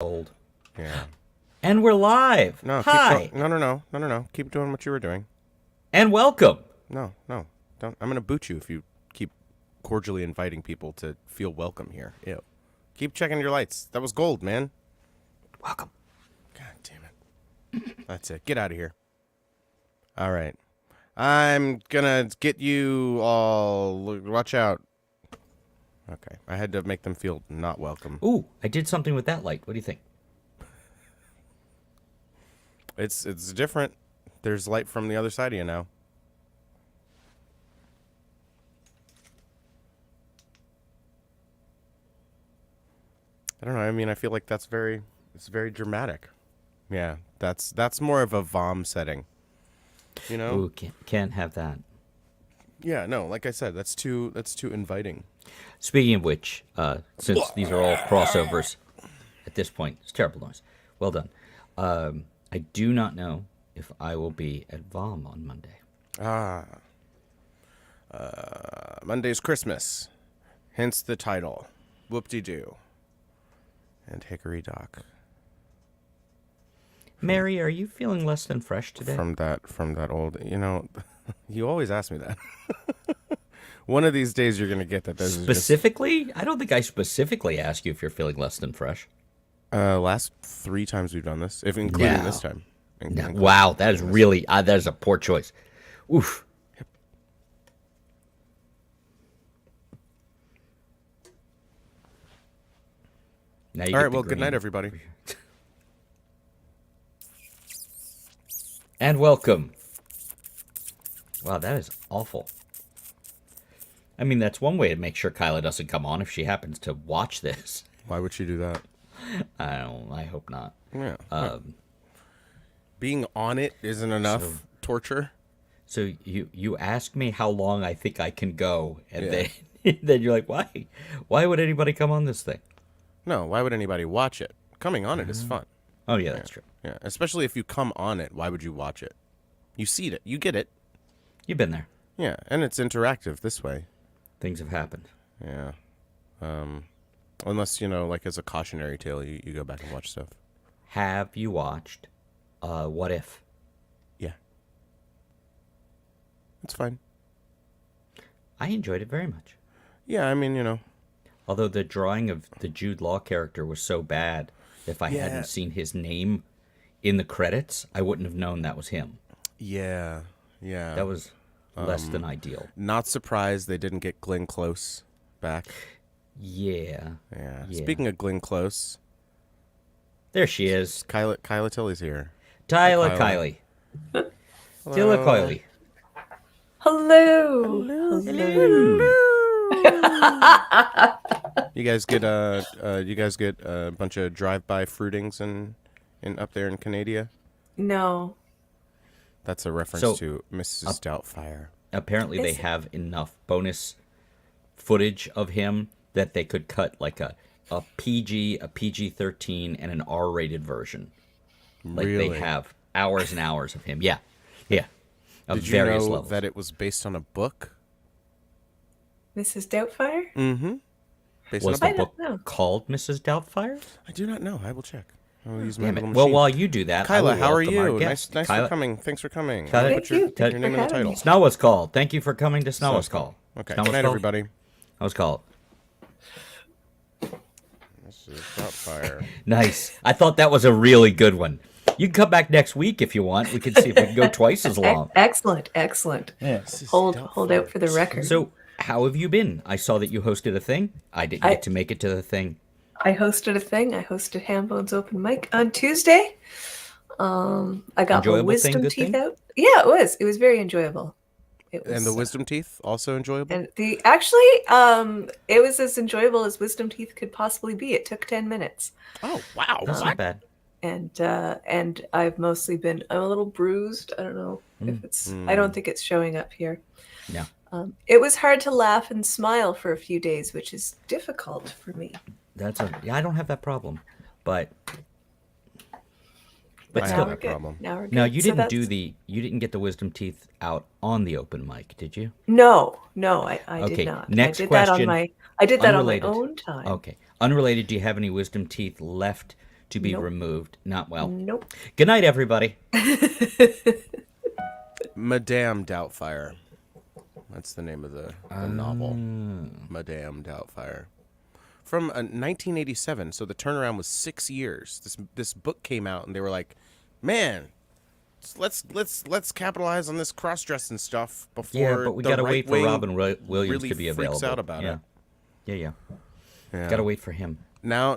Old. Yeah. And we're live. No. Hi. No. Keep doing what you were doing. And welcome. No. Don't. I'm gonna boot you if you keep cordially inviting people to feel welcome here. Ew. Keep checking your lights. That was gold, man. Welcome. God damn it. That's it. Get out of here. All right. I'm gonna get you all. Watch out. Okay. I had to make them feel not welcome. Ooh, I did something with that light. What do you think? It's different. There's light from the other side of you now. I don't know. I mean, I feel like it's very dramatic. Yeah, that's more of a VOM setting. You know? Ooh, can't have that. Yeah, no. Like I said, that's too inviting. Speaking of which, since these are all crossovers at this point, it's terrible noise. Well done. I do not know if I will be at VOM on Monday. Monday's Christmas, hence the title. Whoop-de-doo. And Hickory Dock. Mary, are you feeling less than fresh today? From that old, you always ask me that. One of these days you're gonna get that. Specifically? I don't think I specifically asked you if you're feeling less than fresh. Last 3 times we've done this, if including this time. No. Wow, that is really that is a poor choice. Oof. Now you All right, well, good night, everybody. And welcome. Wow, that is awful. I mean, that's one way to make sure Kyla doesn't come on if she happens to watch this. Why would she do that? I hope not. Yeah. Being on it isn't enough torture. So you ask me how long I think I can go, and then you're like, why? Why would anybody come on this thing? No, why would anybody watch it? Coming on it is fun. Oh, yeah, that's true. Yeah, especially if you come on it, why would you watch it? You see it. You get it. You've been there. Yeah, and it's interactive this way. Things have happened. Yeah. Unless, like as a cautionary tale, you go back and watch stuff. Have you watched What If? Yeah. It's fine. I enjoyed it very much. Yeah, I mean, Although the drawing of the Jude Law character was so bad, if I hadn't seen his name in the credits, I wouldn't have known that was him. Yeah. That was less than ideal. Not surprised they didn't get Glenn Close back. Yeah. Speaking of Glenn Close, there she is. Kyla Tilley's here. Tyler Kylie. Tilla Kylie. Hello. You guys get a bunch of drive-by fruitings in up there in Canada? No. That's a reference to Mrs. Doubtfire. Apparently they have enough bonus footage of him that they could cut like a PG, a PG-13, and an R-rated version. Like Really? they have hours and hours of him. Yeah. Of Did you various know levels. that it was based on a book? Mrs. Doubtfire? Mm-hmm. Based Was on a the book. book know. called Mrs. Doubtfire? I do not know. I will check. I will use my Damn it. little Well, machine. while you do that, Kyla, I will how are welcome our you? guest. Nice Kyla, for coming. Thanks for coming. Kyla, Put your Thank you name in the for having title. me. Ssnotwasscall. Thank you for coming to Ssnotwasscall. Okay. Ssnotwasscall? Good night, everybody. Ssnotwasscall. This is Doubtfire. Nice. I thought that was a really good one. You can come back next week if you want. We can see if we can go twice as long. Excellent. Yeah. Hold out for the record. So, how have you been? I saw that you hosted a thing. I didn't get to make it to the thing. I hosted a thing. I hosted Hambone's open mic on Tuesday. I got Enjoyable my wisdom thing, good teeth thing? out. Yeah, it was. It was very enjoyable. It was, And the wisdom teeth also enjoyable. And it was as enjoyable as wisdom teeth could possibly be. It took 10 minutes. Oh wow! That's not bad. And I've mostly been. I'm a little bruised. I don't know if it's. I don't think it's showing up here. No. It was hard to laugh and smile for a few days, which is difficult for me. I don't have that problem, but I still. have that problem. Now we're good. Now you So didn't that's- you didn't get the wisdom teeth out on the open mic, did you? No, I Okay, did not. next I did that question, I did that unrelated. on my own time. Okay. Unrelated, do you have any wisdom teeth left to be Nope. removed. Not well. Nope. Good night, everybody. Madame Doubtfire. That's the name of the novel. Madame Doubtfire. From 1987, so the turnaround was 6 years. This book came out, and they were like, "Man, let's capitalize on this cross-dressing stuff before." Yeah, but we the gotta wait for right-wing Robin Williams really to be freaks available. out about it. Yeah. Yeah. Gotta wait for him. Now,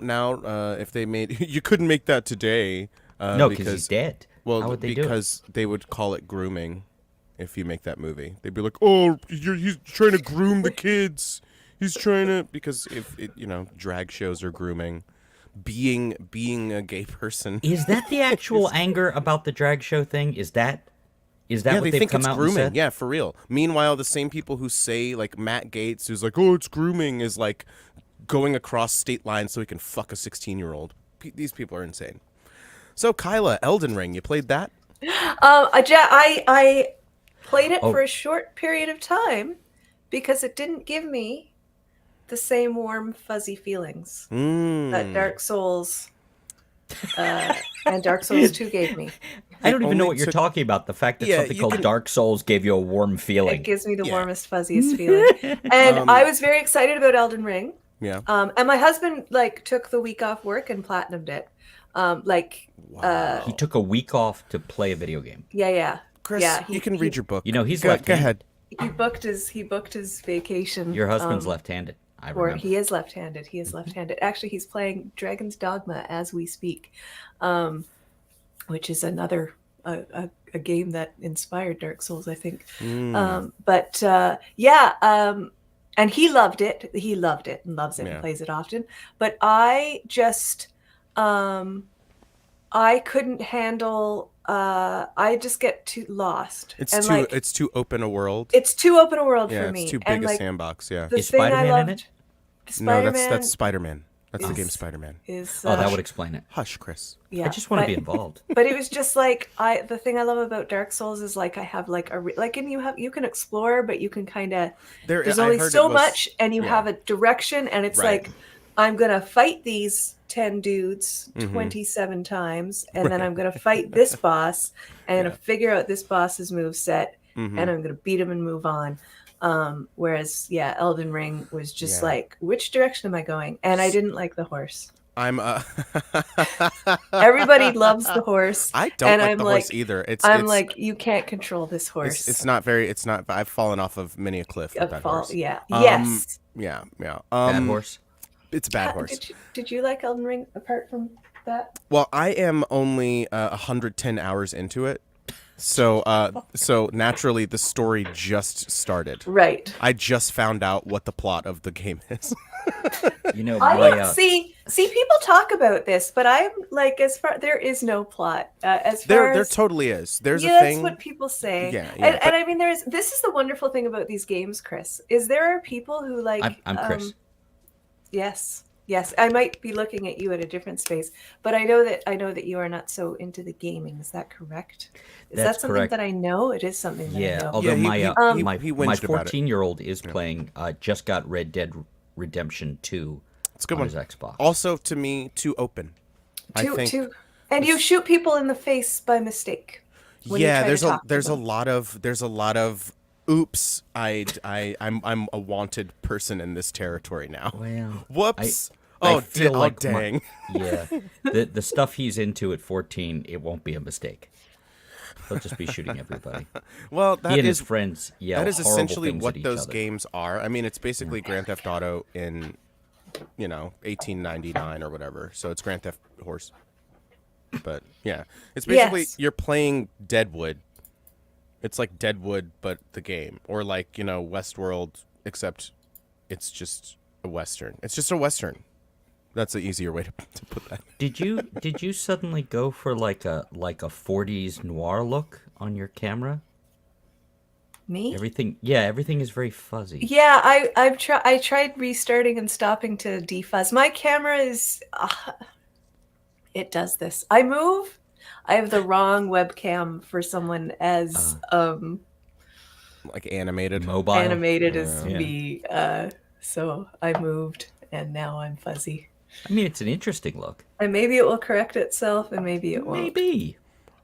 if they made, you couldn't make that today. No, because he's dead. Well, How would they do it? because they would call it grooming. If you make that movie, they'd be like, "Oh, he's trying to groom the kids. He's trying to," because if it, drag shows are grooming. Being a gay person. Is that the actual anger about the drag show thing? Is that what they they've think come it's out grooming. and said? Yeah, for real. Meanwhile, the same people who say, like, Matt Gaetz, who's like, "Oh, it's grooming," is like going across state lines so he can fuck a 16-year-old. These people are insane. So, Kyla, Elden Ring, you played that? I played it Oh. for a short period of time because it didn't give me the same warm, fuzzy feelings that Dark Souls and Dark Souls 2 gave me. I don't even know only what you're took- talking about. The fact that Yeah, something you called can- Dark Souls gave you a warm feeling. It gives me the Yeah. warmest, fuzziest feeling. And I was very excited about Elden Ring. Yeah. And my husband took the week off work and platinumed it. He took a week off to play a video game. Yeah. Chris, Yeah, you can read your book. He's Go left-handed. ahead. He booked his vacation. Your husband's left-handed. I Or remember. he is left-handed. He is left-handed. Actually, he's playing Dragon's Dogma as we speak, which is another a game that inspired Dark Souls, I think. And he loved it. He loved it and loves it Yeah. and plays it often. But I just I couldn't handle. I just get too lost. It's too open a world. It's too open a world Yeah, for me. it's too And, big a sandbox. Yeah. The Is thing I Spider-Man in loved, it? No, Spider-Man that's Spider-Man. That's the game is- Spider-Man. is. Oh, that would explain it. Hush, Chris. Yeah, I just want to but- be involved. But it was just the thing I love about Dark Souls is I have and you can explore, but you can kind of there's I only heard so it was- much, and you yeah. have a direction, and it's Right. like I'm gonna fight these 10 dudes Mm-hmm. 27 times, and then I'm gonna fight this boss, and figure out this boss's moveset, Mm-hmm. and I'm gonna beat him and move on. Whereas Elden Ring was just Yeah. which direction am I going? And I didn't like the horse. I'm Everybody loves the horse. I don't and like I'm the horse either. You can't control this horse. it's not. I've fallen off of many a cliff with that horse. Yeah. Yes. Yes. Yeah. Bad horse. It's a bad horse. Did you like Elden Ring apart from that? Well, I am only 110 hours into it, so naturally the story just started. Right. I just found out what the plot of the game is. You know, I my don't see people talk about this, but I'm there is no plot. As far There as totally is. There's yeah, a thing. that's what people say. Yeah, And I mean, this is the wonderful thing about these games, Chris, is there are people who I'm Chris. Yes. I might be looking at you at a different space, but I know that you are not so into the gaming. Is that correct? Is That's that something correct. that I know? It is something that I Yeah, know. although he my whinged about it. 14-year-old is playing, just got Red Dead Redemption 2 It's a good on one. his Xbox. Also, to me, too open. I think. And you shoot people in the face by mistake. when you Yeah, try to there's talk to there's a them. lot of oops. I'm a wanted person in this territory now. Well, Whoops. I feel like dang. yeah, the stuff he's into at 14, it won't be a mistake. He'll just be shooting everybody. Well, He that and his is friends yell that is horrible essentially things what at each those other. games are. I mean, it's basically Grand Theft Auto in 1899 or whatever. So it's Grand Theft Horse. But yeah, it's basically Yes. you're playing Deadwood. It's like Deadwood, but the game, or like Westworld, except it's just a Western. It's just a Western. That's an easier way to put that. Did you suddenly go for like a 40s noir look on your camera? Me? Everything is very fuzzy. Yeah, I tried restarting and stopping to defuzz. My camera is it does this. I move. I have the wrong webcam for someone as Like animated. Mobile. animated as Yeah. me. So I moved and now I'm fuzzy. I mean, it's an interesting look. And maybe it will correct itself, and maybe it won't. Maybe.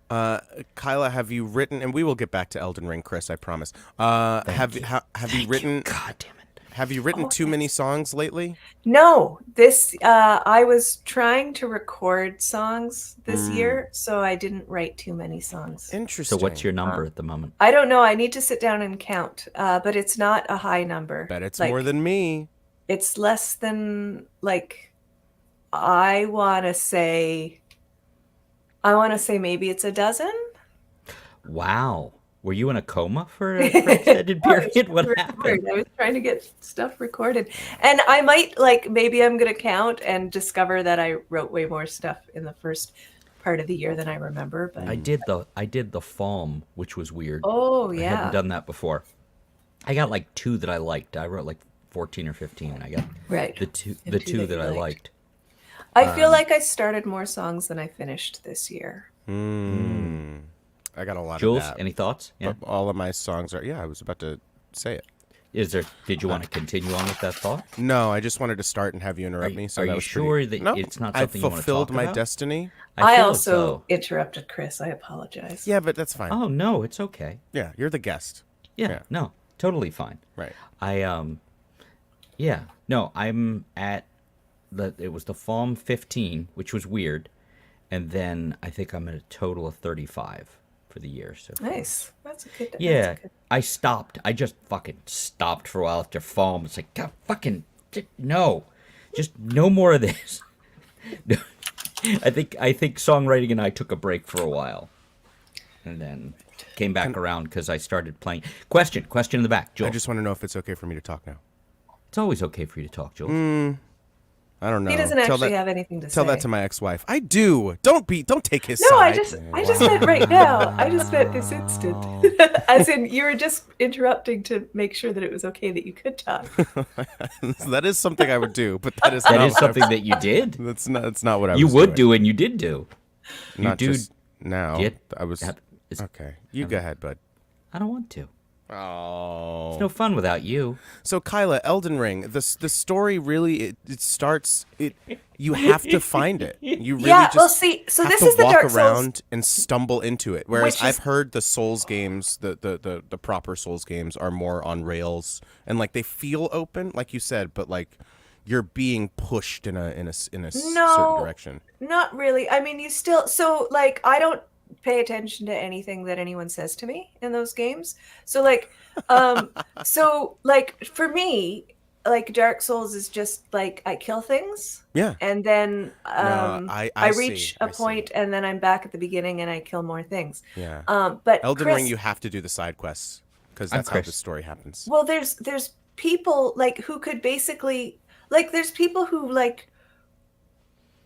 Kyla, have you written? And we will get back to Elden Ring, Chris. I promise. Have you written? God damn it. Have you written too many songs lately? No, I was trying to record songs this year, so I didn't write too many songs. Interesting. So what's your number at the moment? I don't know. I need to sit down and count, but it's not a high number. Bet it's Like, more than me. It's less than, like, I want to say maybe it's a dozen. Wow. Were you in a coma for an extended period? What happened? I was trying to get stuff recorded. And I might, maybe I'm going to count and discover that I wrote way more stuff in the first part of the year than I remember. But I did the Falm, which was weird. Oh, I yeah. hadn't done that before. I got like 2 that I liked. I wrote like 14 or 15, and I got Right. the two that I liked. I feel like I started more songs than I finished this year. I got a lot Jules, of that. any thoughts? Yeah. But all of my songs are. Yeah, I was about to say it. Did you want to continue on with that thought? No, I just wanted to start and have you interrupt me. So are that you was sure pretty... that no, it's not I something you want to fulfilled talk my about? destiny. I feel also so. interrupted Chris. I apologize. Yeah, but that's fine. Oh no, it's okay. Yeah, you're the guest. Yeah, no, totally fine. Right. Yeah, no, I'm at it was the Falm 15, which was weird, and then I think I'm at a total of 35 for the year. So Nice. That's a good. yeah, That's a good... I stopped. I just fucking stopped for a while after Falm. It's like, God, fucking no, just no more of this. I think songwriting and I took a break for a while, and then came back around because I started playing. Question in the back, Joel. I just want to know if it's okay for me to talk now. It's always okay for you to talk, Joel. I don't know. He doesn't actually have anything to say. Tell that to my ex-wife. I do. Don't take his No, side. I just meant right now. I just meant this instant. As in, you were just interrupting to make sure that it was okay that you could talk. That is something I would do, but that is That not is something that you did. That's not what I You was would doing. do and you did do. Not do just now. get- I was okay. You go ahead, bud. I don't want to. Oh. It's no fun without you. So Kyla, Elden Ring, the story really it starts you have to find it. You really Yeah, just well, see, so have this to is the walk Dark Souls. around and stumble into it. Whereas Which is- I've heard the Souls games, the proper Souls games are more on rails and like they feel open, like you said, but like you're being pushed in a certain direction. Not really. I mean, you still I don't pay attention to anything that anyone says to me in those games. So for me, like Dark Souls is just like I kill things. Yeah. And then I see, reach a I see. point and then I'm back at the beginning and I kill more things. Yeah. But Elden Chris, Ring, you have to do the side quests because that's how Chris. the story happens. well, there's people like who could basically there's people who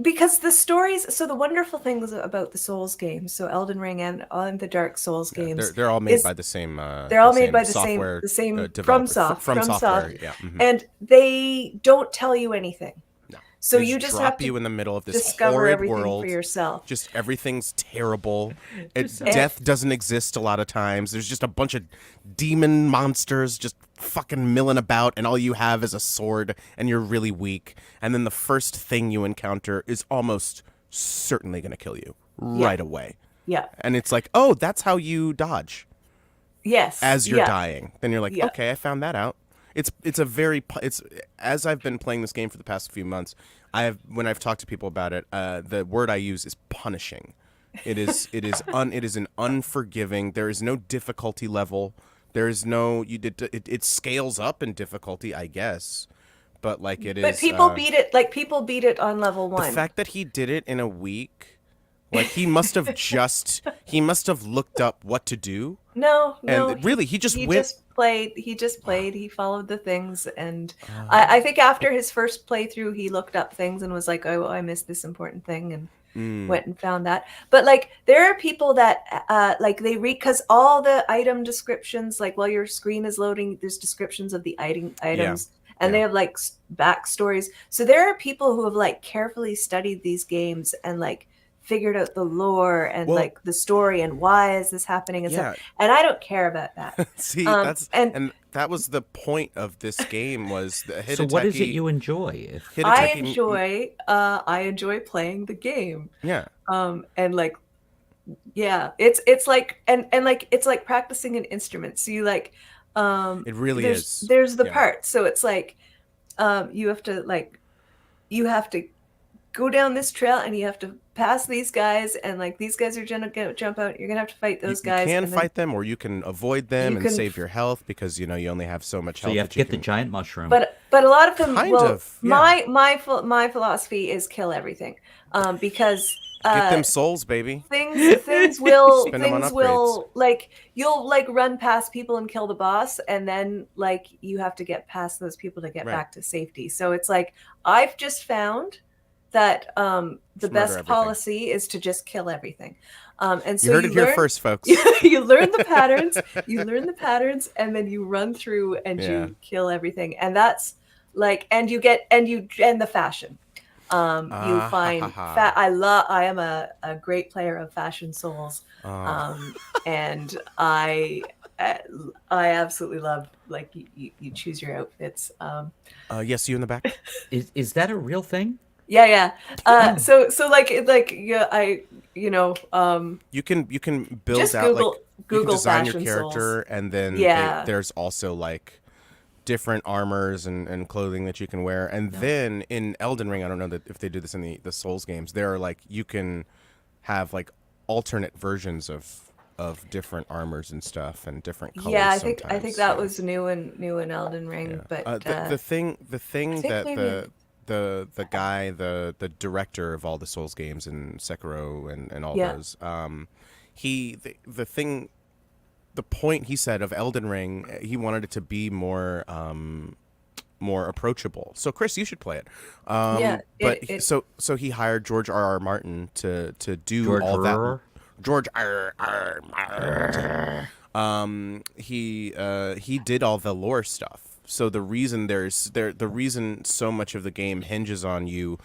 because the stories. So the wonderful things about the Souls games, so Elden Ring and the Dark Souls games, They're all made by the same. they're all made by the software same developer. FromSoft. From software, yeah. Mhm. And they don't tell you anything. No. So They you just drop have to you in the middle of this discover horrid everything world for yourself. Just everything's terrible. Death doesn't exist a lot of times. There's just a bunch of demon monsters just fucking milling about, and all you have is a sword, and you're really weak. And then the first thing you encounter is almost certainly going to kill you right away. Yeah. And it's like, oh, that's how you dodge Yes. as you're yeah. dying. Then you're like, Yeah. okay, I found that out. It's as I've been playing this game for the past few months, when I've talked to people about it, the word I use is punishing. It is an unforgiving. There is no difficulty level. There is no it scales up in difficulty, I guess. But like it is. But people beat it. Like people beat it on level 1. The fact that he did it in a week, like he must have looked up what to do. No. And really, he just went. He just played. He followed the things, and I think after his first playthrough, he looked up things and was like, "Oh, I missed this important thing," and went and found that. But like, there are people that they read because all the item descriptions, like while your screen is loading, there's descriptions of the items. And they have like backstories. So there are people who have like carefully studied these games and like figured out the lore and like the story and why is this happening and stuff. And I don't care about that. See, and that was the point of this game was the Hideteki. So what is it you enjoy? I enjoy playing the game. Yeah. And like, yeah, it's like and like it's like practicing an instrument. So you like, It really is. There's the Yeah. part. So it's like, you have to go down this trail and you have to pass these guys, and like these guys are gonna jump out. You're gonna have to fight those guys. You can and then fight them, or you can avoid them and save your health because you only have so much So health. you have to get the giant mushroom. But a lot of them Kind will. of, yeah. My philosophy is kill everything, because Get them souls, baby. things will Spend them on things upgrades. will like you'll like run past people and kill the boss, and then like you have to get past those people to get Right. back to safety. So it's like I've just found that the best everything. policy is to just kill everything. And so You heard it here first, folks. you learn the patterns, and then you run through and Yeah. you kill everything. And that's like, and the fashion. You find I am a great player of Fashion Souls. And I absolutely love, like, you choose your outfits. Yes, you in the back. Is that a real thing? Yeah. So like yeah, You can build just out Google like you can design your Fashion character, Souls. and then Yeah. there's also like different armors and clothing that you can wear. And then in Elden Ring, I don't know that if they do this in the Souls games, there are like you can have like alternate versions of different armors and stuff and different colors. Yeah, I think sometimes. that was new in Elden Ring. Yeah. But the thing that maybe- the guy, the director of all the Souls games and Sekiro and all Yeah. those, the point he said of Elden Ring, he wanted it to be more approachable. So Chris, you should play it. So he hired George R.R. Martin to do George all that. R.R.? George R.R. Martin. He did all the lore stuff. So the reason the reason so much of the game hinges on you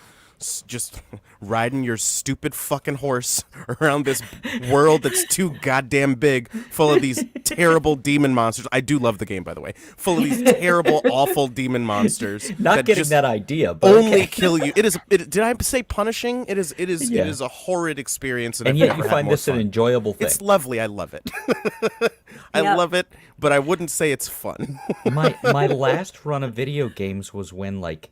just riding your stupid fucking horse around this world that's too goddamn big, full of these terrible demon monsters. I do love the game, by the way. Full of these terrible, awful demon monsters. Not getting just that idea, but only okay. kill you. Did I say punishing? It is Yeah. a horrid experience, And I've yet never you had find more this an fun. enjoyable thing. It's lovely. I love it. I Yep. love it, but I wouldn't say it's fun. My last run of video games was when like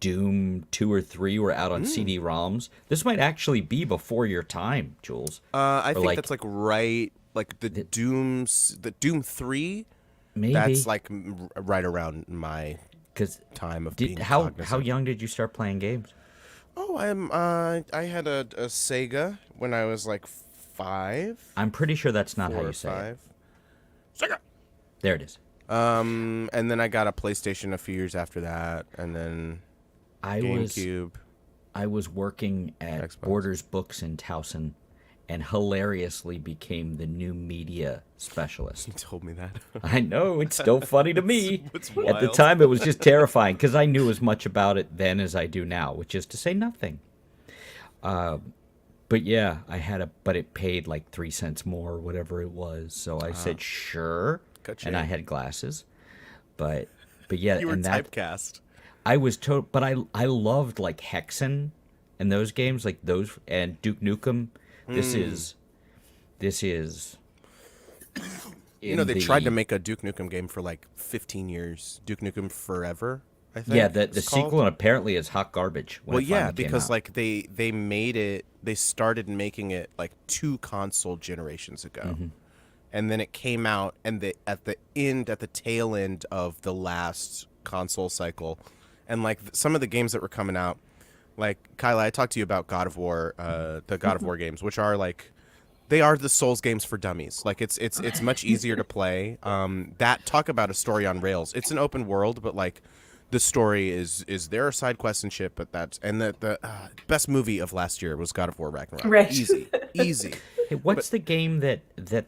Doom 2 or 3 were out on CD-ROMs. This might actually be before your time, Jules. I think like- that's like right, like the Doom 3. Maybe That's like right around my because time of being how cognizant. young did you start playing games? Oh, I had a Sega when I was like 5. I'm pretty sure that's not 4 how or you say it. 5. Sega. There it is. And then I got a PlayStation a few years after that, and then GameCube. I was working at Xbox. Borders Books in Towson, and hilariously became the new media specialist. You told me that. I know, it's still funny to me. It's At the wild. time, it was just terrifying because I knew as much about it then as I do now, which is to say nothing. But yeah, but it paid like 3 cents more or whatever it was. So I said, sure. Gotcha. And I had glasses. But yeah, You were and that typecast. I was but I loved like Hexen and those games, like those, and Duke Nukem. This is You know, they tried to make a Duke Nukem game for like 15 years. Duke Nukem Forever, I think. yeah, the it's called. sequel apparently is hot garbage. When Well, it yeah, finally came because out. like they made it. They started making it like 2 console generations ago, Mm-hmm. and then it came out, and at the tail end of the last console cycle, and like some of the games that were coming out, like Kyla, I talked to you about God of War, the God of War games, which are like. They are the Souls games for dummies. Like it's much easier to play. Talk about a story on rails. It's an open world, but like the story is there are side quests and shit. But the best movie of last year was God of War Ragnarok. Right. Easy. Hey, what's the game that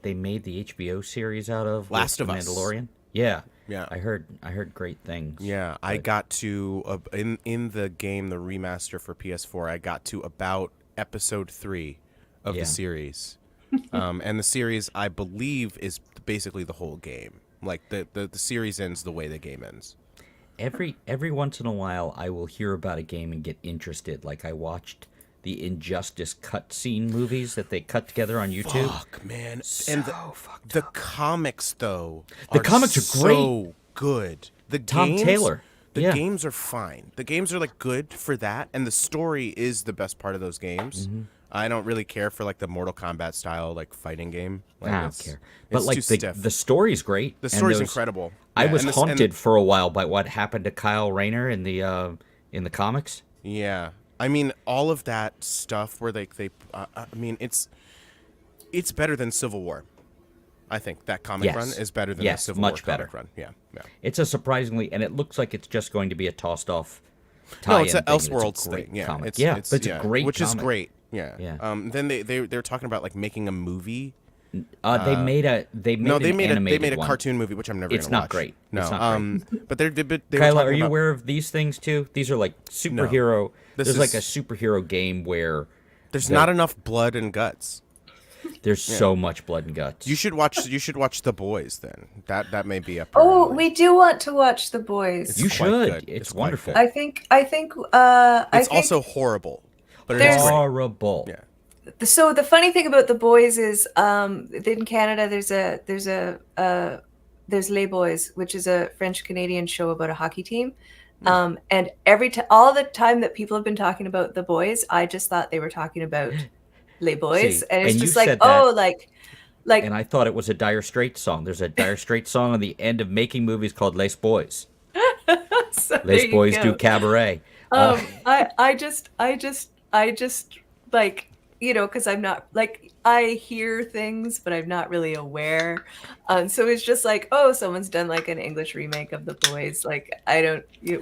they made the HBO series out of? Last with of Us. Mandalorian. Yeah. Yeah. I heard great things. Yeah, I got to in the game, the remaster for PS4. I got to about episode 3 of Yeah. the series, and the series I believe is basically the whole game. Like the series ends the way the game ends. Every once in a while, I will hear about a game and get interested. Like I watched the Injustice cutscene movies that they cut together on YouTube. Fuck, man. So And fucked the up. comics, though, The comics are great. so good. The Tom games, Taylor. The Yeah. games are fine. The games are like good for that, and the story is the best part of those games. Mm-hmm. I don't really care for like the Mortal Kombat style like fighting game. Like, I don't care. But it's like too stiff. the story's great. The and story's those- incredible. I Yeah, was and this- haunted for a while by what happened to Kyle Rayner in the comics. Yeah, I mean all of that stuff where I mean it's better than Civil War. I think that comic Yes. run is better than Yes, the Civil much War comic better. run. Yeah, yeah. It's a surprisingly, and it looks like it's just going to be a tossed off. No, it's tie-in an thing, and Elseworlds a great thing. Yeah, comic. it's but it's a great which comic. is great. Yeah. Yeah. Then they're talking about like making a movie. They made an They made a one. cartoon movie, which I'm never. It's gonna not watch. great. No. It's not but they were Kyla, talking are you about- aware of these things too? These are like superhero. This There's like a is- superhero game where There's not enough blood and guts. there's so much blood and guts. You should watch The Boys then. That may be up. Oh, your alley. we do want to watch The Boys. You It's quite should. good. It's quite wonderful. good. I think It's also horrible, but it's There's- great. Horrible. Yeah. So the funny thing about The Boys is, in Canada, there's Les Boys, which is a French Canadian show about a hockey team. And all the time that people have been talking about The Boys, I just thought they were talking about Les Boys, See, and it's and you just like, said oh, that- like And I thought it was a Dire Straits song. There's a Dire Straits song on the end of making movies called Les Boys. so there Les you Boys go. do cabaret. I just like, because I'm not like, I hear things, but I'm not really aware. So it's just like, oh, someone's done like an English remake of The Boys. Like,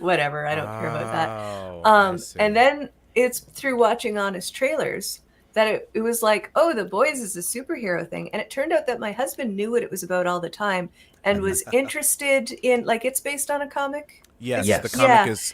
whatever. I don't care about that. Oh, I see. And then it's through watching honest trailers that it was like, oh, The Boys is a superhero thing. And it turned out that my husband knew what it was about all the time and was interested in, like, it's based on a comic. Yes, Yes. the comic Yeah. is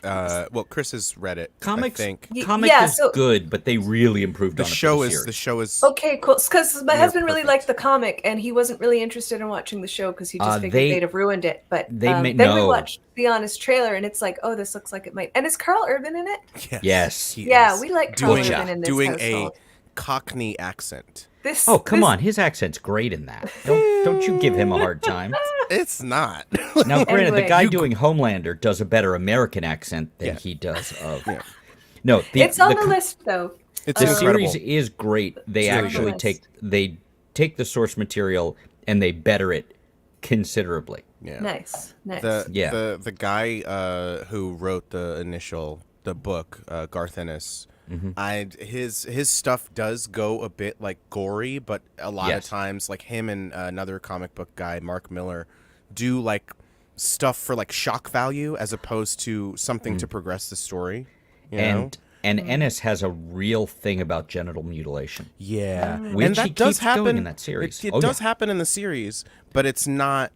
well, Chris has read it. Comics, I think comic yeah, is so- good, but they really improved the on it. show for the is series. the show is Okay, cool. Because my Near husband really perfect. liked the comic, and he wasn't really interested in watching the show because he just figured they- they'd have ruined it. But they then we no. watched the honest trailer, and it's like, oh, this looks like it might. And is Carl Urban in it? Yes. he Yeah, is we like Carl doing Urban in this doing household. a Cockney accent. Oh, come on. His accent's great in that. Don't you give him a hard time. It's not. Now, granted, the Anyway. guy doing Homelander does a better American accent than Yeah. he does of. Yeah. No, It's on the list, though. It's The incredible. series is great. They really actually good. take the source material and they better it considerably. Yeah. Nice. Yeah. The guy who wrote the book, Garth Ennis, his stuff does go a bit like gory, but a lot of Yes. times, like him and another comic book guy, Mark Miller, do like stuff for like shock value as opposed to something to progress the story. You know? And Ennis has a real thing about genital mutilation. Yeah, Which and that he does keeps going happen in that series. It Oh, does yeah. happen in the series, but it's not.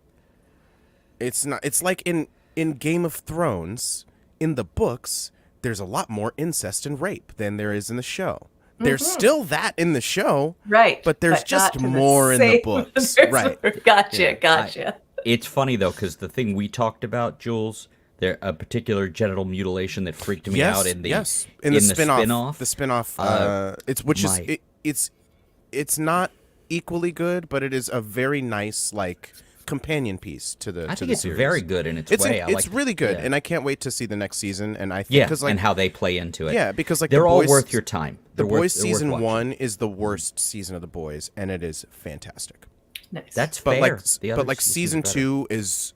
It's not. It's like in Game of Thrones. In the books, there's a lot more incest and rape than there is in the show. There's still that in the show, Right. But there's not just to the more in the same- books, there's right? more- Gotcha. It's funny though, because the thing we talked about, Jules, there a particular genital mutilation that freaked me out in the in the spin-off. The spin-off. It's not equally good, but it is a very nice like companion piece to the. I to think the it's series. very good in its It's way. it's really good, yeah. and I can't wait to see the next season. And I think Yeah, because like and how they play into it. yeah, because like they're the all boys, worth your time. The They're worth- Boys they're worth season watching. 1 is the worst season of the Boys, and it is fantastic. Nice. That's But fair. like, The other but like season season's 2 is,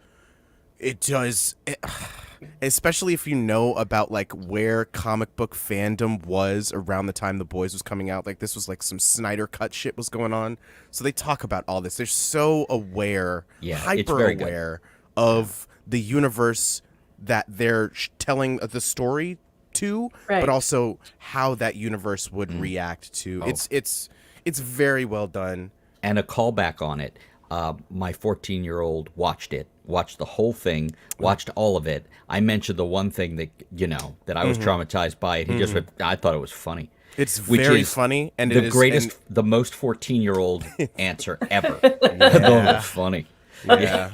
especially if you know about like where comic book fandom was around the time the Boys was coming out. Like this was like some Snyder cut shit was going on, so they talk about all this. They're so aware, Yeah, it's hyper very good. aware of the universe that they're telling the story to, Right. but also how that universe would react to. Oh. It's very well done. And a callback on it. My 14-year-old watched the whole thing, watched all of it. I mentioned the one thing that that I was traumatized by it. He just went, I thought it was funny. It's Which very is funny, and the it is greatest, and- the most 14-year-old answer ever. I thought it was funny. Yeah.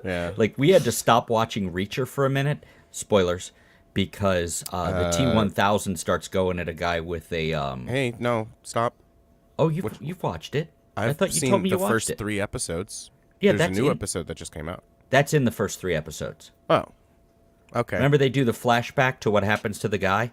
Yeah. Like, we had to stop watching Reacher for a minute. Spoilers. Because the T-1000 starts going at a guy with a... Hey, no, stop. Oh, you've watched it. I I've thought you seen told me the you watched first it. 3 episodes. Yeah, There's a that's new in, episode that just came out. That's in the first 3 episodes. Oh, okay. Remember they do the flashback to what happens to the guy?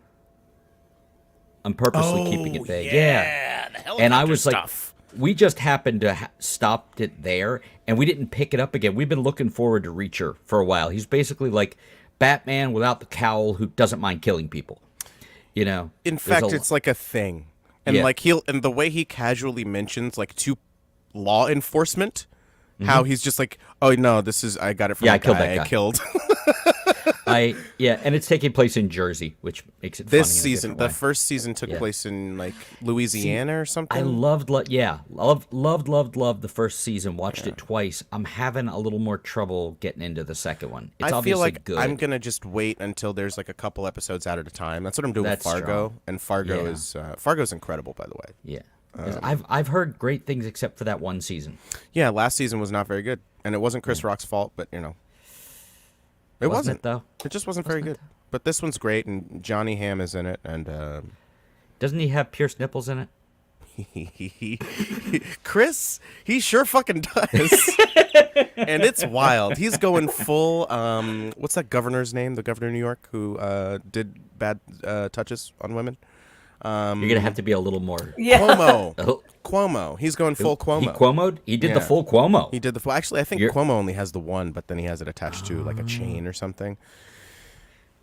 I'm purposely keeping it vague. Yeah. The helicopter And I was stuff. like, we just happened to stopped it there, and we didn't pick it up again. We've been looking forward to Reacher for a while. He's basically like Batman without the cowl who doesn't mind killing people. You know? In fact, it's like a thing. And Yeah. like and the way he casually mentions like to law enforcement, how he's just like, "Oh no, I got it from Yeah, a I killed guy that guy." I killed." And it's taking place in Jersey, which makes it This funny in a season, different the way. first season took place in like Louisiana or something. I loved the first season. Watched it twice. I'm having a little more trouble getting into the second one. It's I feel obviously like good. I'm gonna just wait until there's like a couple episodes out at a time. That's what I'm doing That's with Fargo, strong. and Fargo Yeah. is Fargo's incredible, by the way. Yeah. 'Cause I've heard great things except for that one season. Yeah, last season was not very good, and it wasn't Chris Rock's fault, but you know, it wasn't. It, though? It just wasn't very good. But this one's great, and Johnny Hamm is in it, and Doesn't he have pierced nipples in it? Chris, he sure fucking does. And it's wild. He's going full. What's that governor's name? The governor of New York who did bad touches on women. You're gonna have to be a little more. Yeah. Cuomo. Oh, Cuomo. He's going full Cuomo. he Cuomo'd? He did the Yeah. full Cuomo. He did the full. Actually, I think You're- Cuomo only has the one, but then he has it attached to like a chain or something.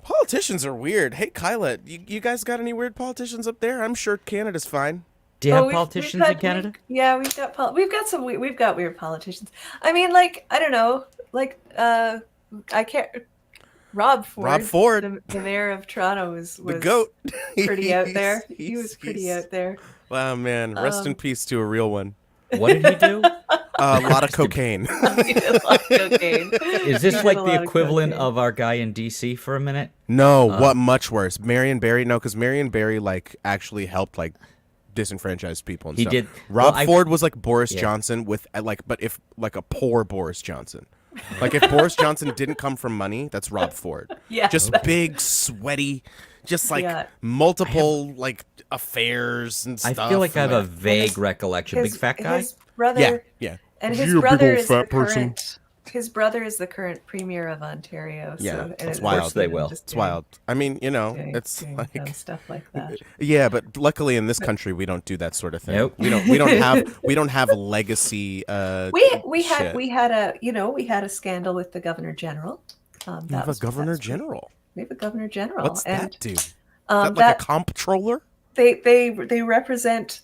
Politicians are weird. Hey, Kyla, you guys got any weird politicians up there? I'm sure Canada's fine. Do you have we've politicians got- in Canada? we've got some we've got weird politicians. I mean, like, I don't know, like I can't. Rob Ford, the mayor of Toronto, was The goat. pretty out there. He was He's- pretty out there. Wow, man. Rest in peace to a real one. What did he do? A lot of cocaine. He did a lot of cocaine. Is this He like did a the lot of equivalent cocaine. of our guy in DC for a minute? No, what much worse? Marion Barry? No, because Marion Barry like actually helped like disenfranchised people and He stuff. did. Rob Well, Ford was like Boris Yeah. Johnson with but if like a poor Boris Johnson. Like if Boris Johnson didn't come from money, that's Rob Ford. Yeah. Just big, sweaty, just like Yeah. multiple like affairs and I stuff. feel like I have a and, vague recollection. Big fat guy? His brother, yeah. and You his big brother old is fat the person. current. His brother is the current premier of Ontario. So, Yeah, and it's it- wild. Of course they will. just It's wild. I mean, you know, doing- it's doing like dumb stuff like that. yeah, but luckily in this country we don't do that sort of thing. Nope. We don't have legacy. We shit. had a scandal with the governor general. We have a governor general. We have a governor general. What's and, that do? Is Um, that like a comptroller? they represent.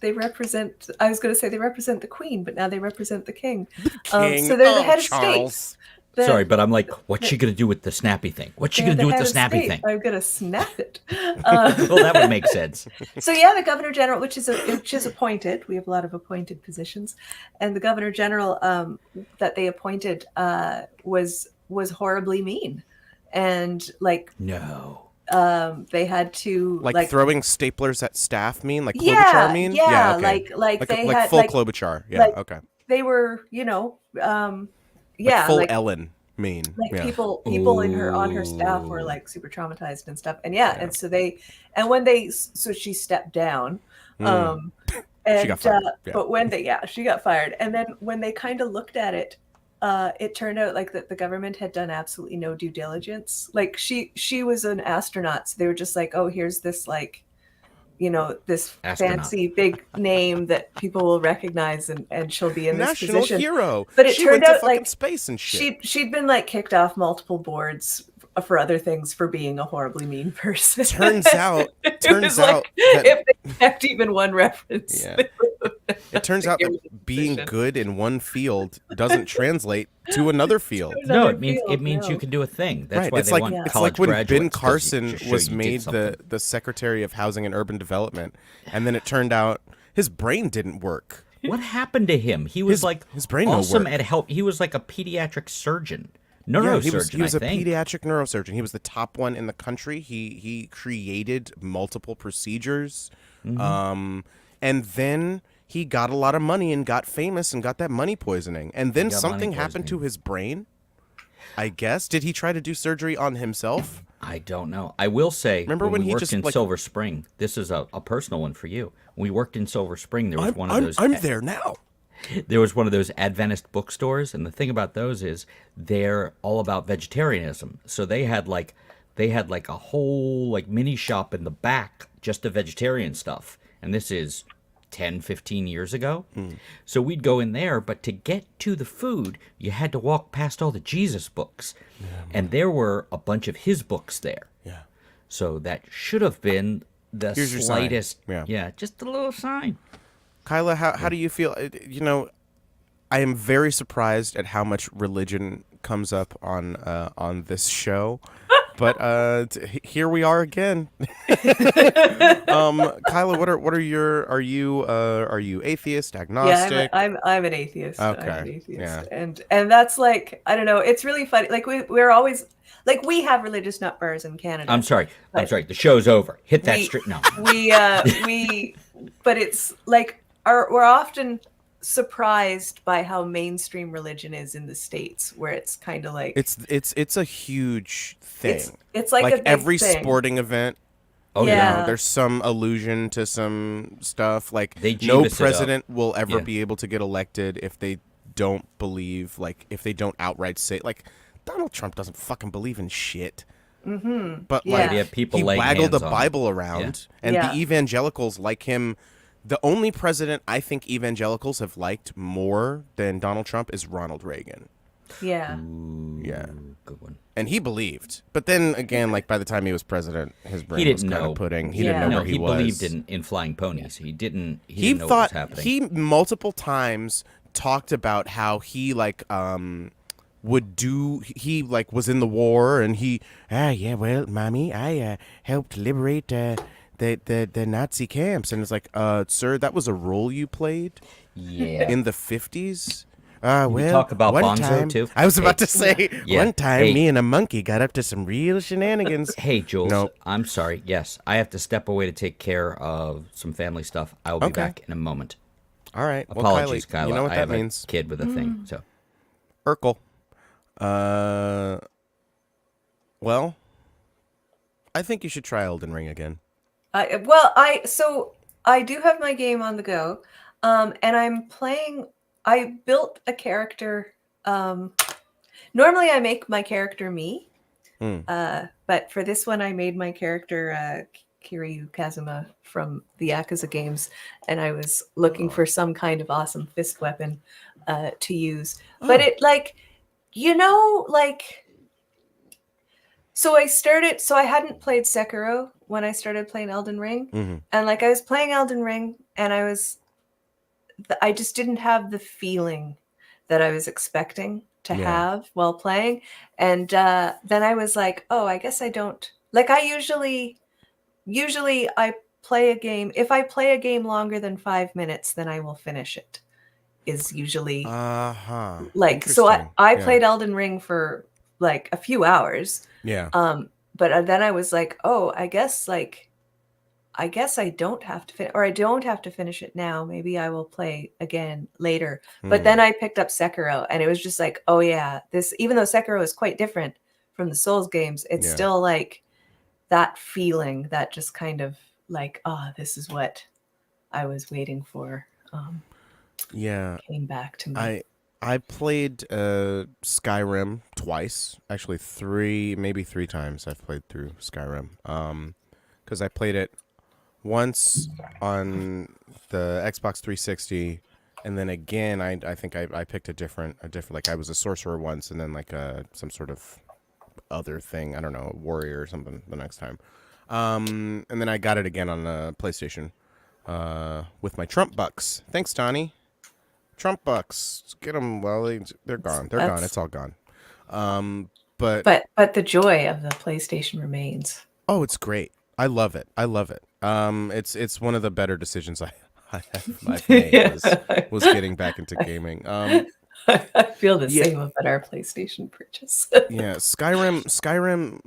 I was going to say they represent the queen, but now they represent the king. King. So they're the Oh, head of Charles. state. The- Sorry, but I'm like, what's she gonna do with the snappy thing? What's she they're gonna do with head the of snappy state. thing? I'm going to snap it. Well, that would make sense. So yeah, the governor general, which is appointed. We have a lot of appointed positions, and the governor general that they appointed was horribly mean, and like No. they had to Like throwing staplers at staff mean? Like Klobuchar yeah, mean? yeah, okay. like they like had full like Klobuchar. Yeah, like- okay. they were Like full like Ellen mean. like yeah. people on her staff were like super traumatized and stuff, and and so she stepped down. Mm. And She got fired, yeah. but when she got fired, and then when they kind of looked at it, it turned out like that the government had done absolutely no due diligence. Like she was an astronaut, so they were just like, oh, here's this like, this Astronaut. fancy big name that people will recognize, and she'll be in this National position. hero. But it she turned went to out, fucking like, space and shit. She'd been like kicked off multiple boards for other things for being a horribly mean person. Turns out It that was like, if they kept even one reference. Yeah. It turns out that being good in one field doesn't translate to another field. No, Another it means field, you no. can do a thing. That's Right. why It's they like want it's college like when Ben graduates, 'cause you Carson just show was you did made something. the Secretary of Housing and Urban Development, and then it turned out his brain didn't work. What happened to him? He was his brain no awesome work. at help. He was like a pediatric surgeon, Yeah, neurosurgeon. he was I a think. pediatric neurosurgeon. He was the top one in the country. He created multiple procedures, Mm-hmm. and then he got a lot of money and got famous and got that money poisoning. And then got something money happened to poisoning. his brain. I guess. Did he try to do surgery on himself? I don't know. I will say, Remember when we he worked just, in like- Silver Spring, this is a personal one for you. When we worked in Silver Spring, there was one of those. I'm there now. There was one of those Adventist bookstores, and the thing about those is they're all about vegetarianism. So they had like a whole like mini shop in the back just of vegetarian stuff. And this is 10, 15 years ago. So we'd go in there, but to get to the food, you had to walk past all the Jesus books. And there were a bunch of his books there. Yeah. So that should have been the Here's your sign. slightest. Yeah. Just a little sign. Kyla, how do you feel? You know, I am very surprised at how much religion comes up on this show. But here we are again. Kyla, what are your are you atheist, agnostic? Yeah, I'm an atheist. Okay. I'm an atheist. Yeah. And that's like, I don't know, it's really funny. Like we're always like, we have religious nut bars in Canada. I'm sorry. But The show's over. Hit that we- straight. No. But it's like we're often surprised by how mainstream religion is in the States, where it's kind of like It's a huge thing. it's like a big every thing. sporting event. Oh Yeah. yeah. You know, there's some allusion to some stuff. Like They no Jeebus it up. president will ever Yeah. be able to get elected if they don't believe, like if they don't outright say, like Donald Trump doesn't fucking believe in shit. Mm-hmm. But Yeah. like Yeah, people he laying waggled the hands on Bible him. around, and Yeah. the evangelicals like him. The only president I think evangelicals have liked more than Donald Trump is Ronald Reagan. Yeah. Yeah. Good one. And he believed. But then again, like by the time he was president, his brain was didn't kind know. of pudding. He Yeah. didn't know No, where he was. believed in flying ponies. He didn't. He He didn't know what was thought happening. he multiple times talked about how he like would do he like was in the war and he well mommy I helped liberate the Nazi camps, and it's like sir, that was a role you played Yeah. in the 50s. Well, talk about one Bonzo, time, too? I was about to say Yeah. one time Hey. me and a monkey got up to some real shenanigans. Hey, Jules. No. I'm sorry. Yes, I have to step away to take care of some family stuff. I will be Okay. back in a moment. All right, well, Apologies, Kyla. You know what I that have means? a kid with a thing. So Urkel. Well, I think you should try Elden Ring again. So I do have my game on the go, and I'm playing. I built a character. Normally, I make my character me, but for this one, I made my character Kiryu Kazuma from the Yakuza games, and I was looking for some kind of awesome fist weapon to use. But it So I hadn't played Sekiro when I started playing Elden Ring. Mhm. And like I was playing Elden Ring and I just didn't have the feeling that I was expecting to Yeah. have while playing. And then I was like, oh, I guess I don't like I usually I play a game. If I play a game longer than 5 minutes, then I will finish it. Is usually like so I Interesting. played Elden Ring for like a few hours. Yeah. But then I was like, oh, I guess I don't have to I don't have to finish it now. Maybe I will play again later. But then I picked up Sekiro and it was just like, oh yeah, this, even though Sekiro is quite different from the Souls games, it's Yeah. still like that feeling that just kind of like, oh, this is what I was waiting for. Yeah. Came back to me. I played Skyrim twice, actually maybe three times. I've played through Skyrim, because I played it once on the Xbox 360, and then again I think I picked a different like I was a sorcerer once, and then like some sort of other thing, I don't know, a warrior or something the next time, and then I got it again on the PlayStation with my Trump bucks. Thanks, Tawny. Trump bucks, get them. Well, they're gone. They're gone. It's all gone. But the joy of the PlayStation remains. oh, it's great. I love it. It's one of the better decisions I've made was getting back into gaming. I feel the Yeah. same about our PlayStation purchase. Yeah, Skyrim.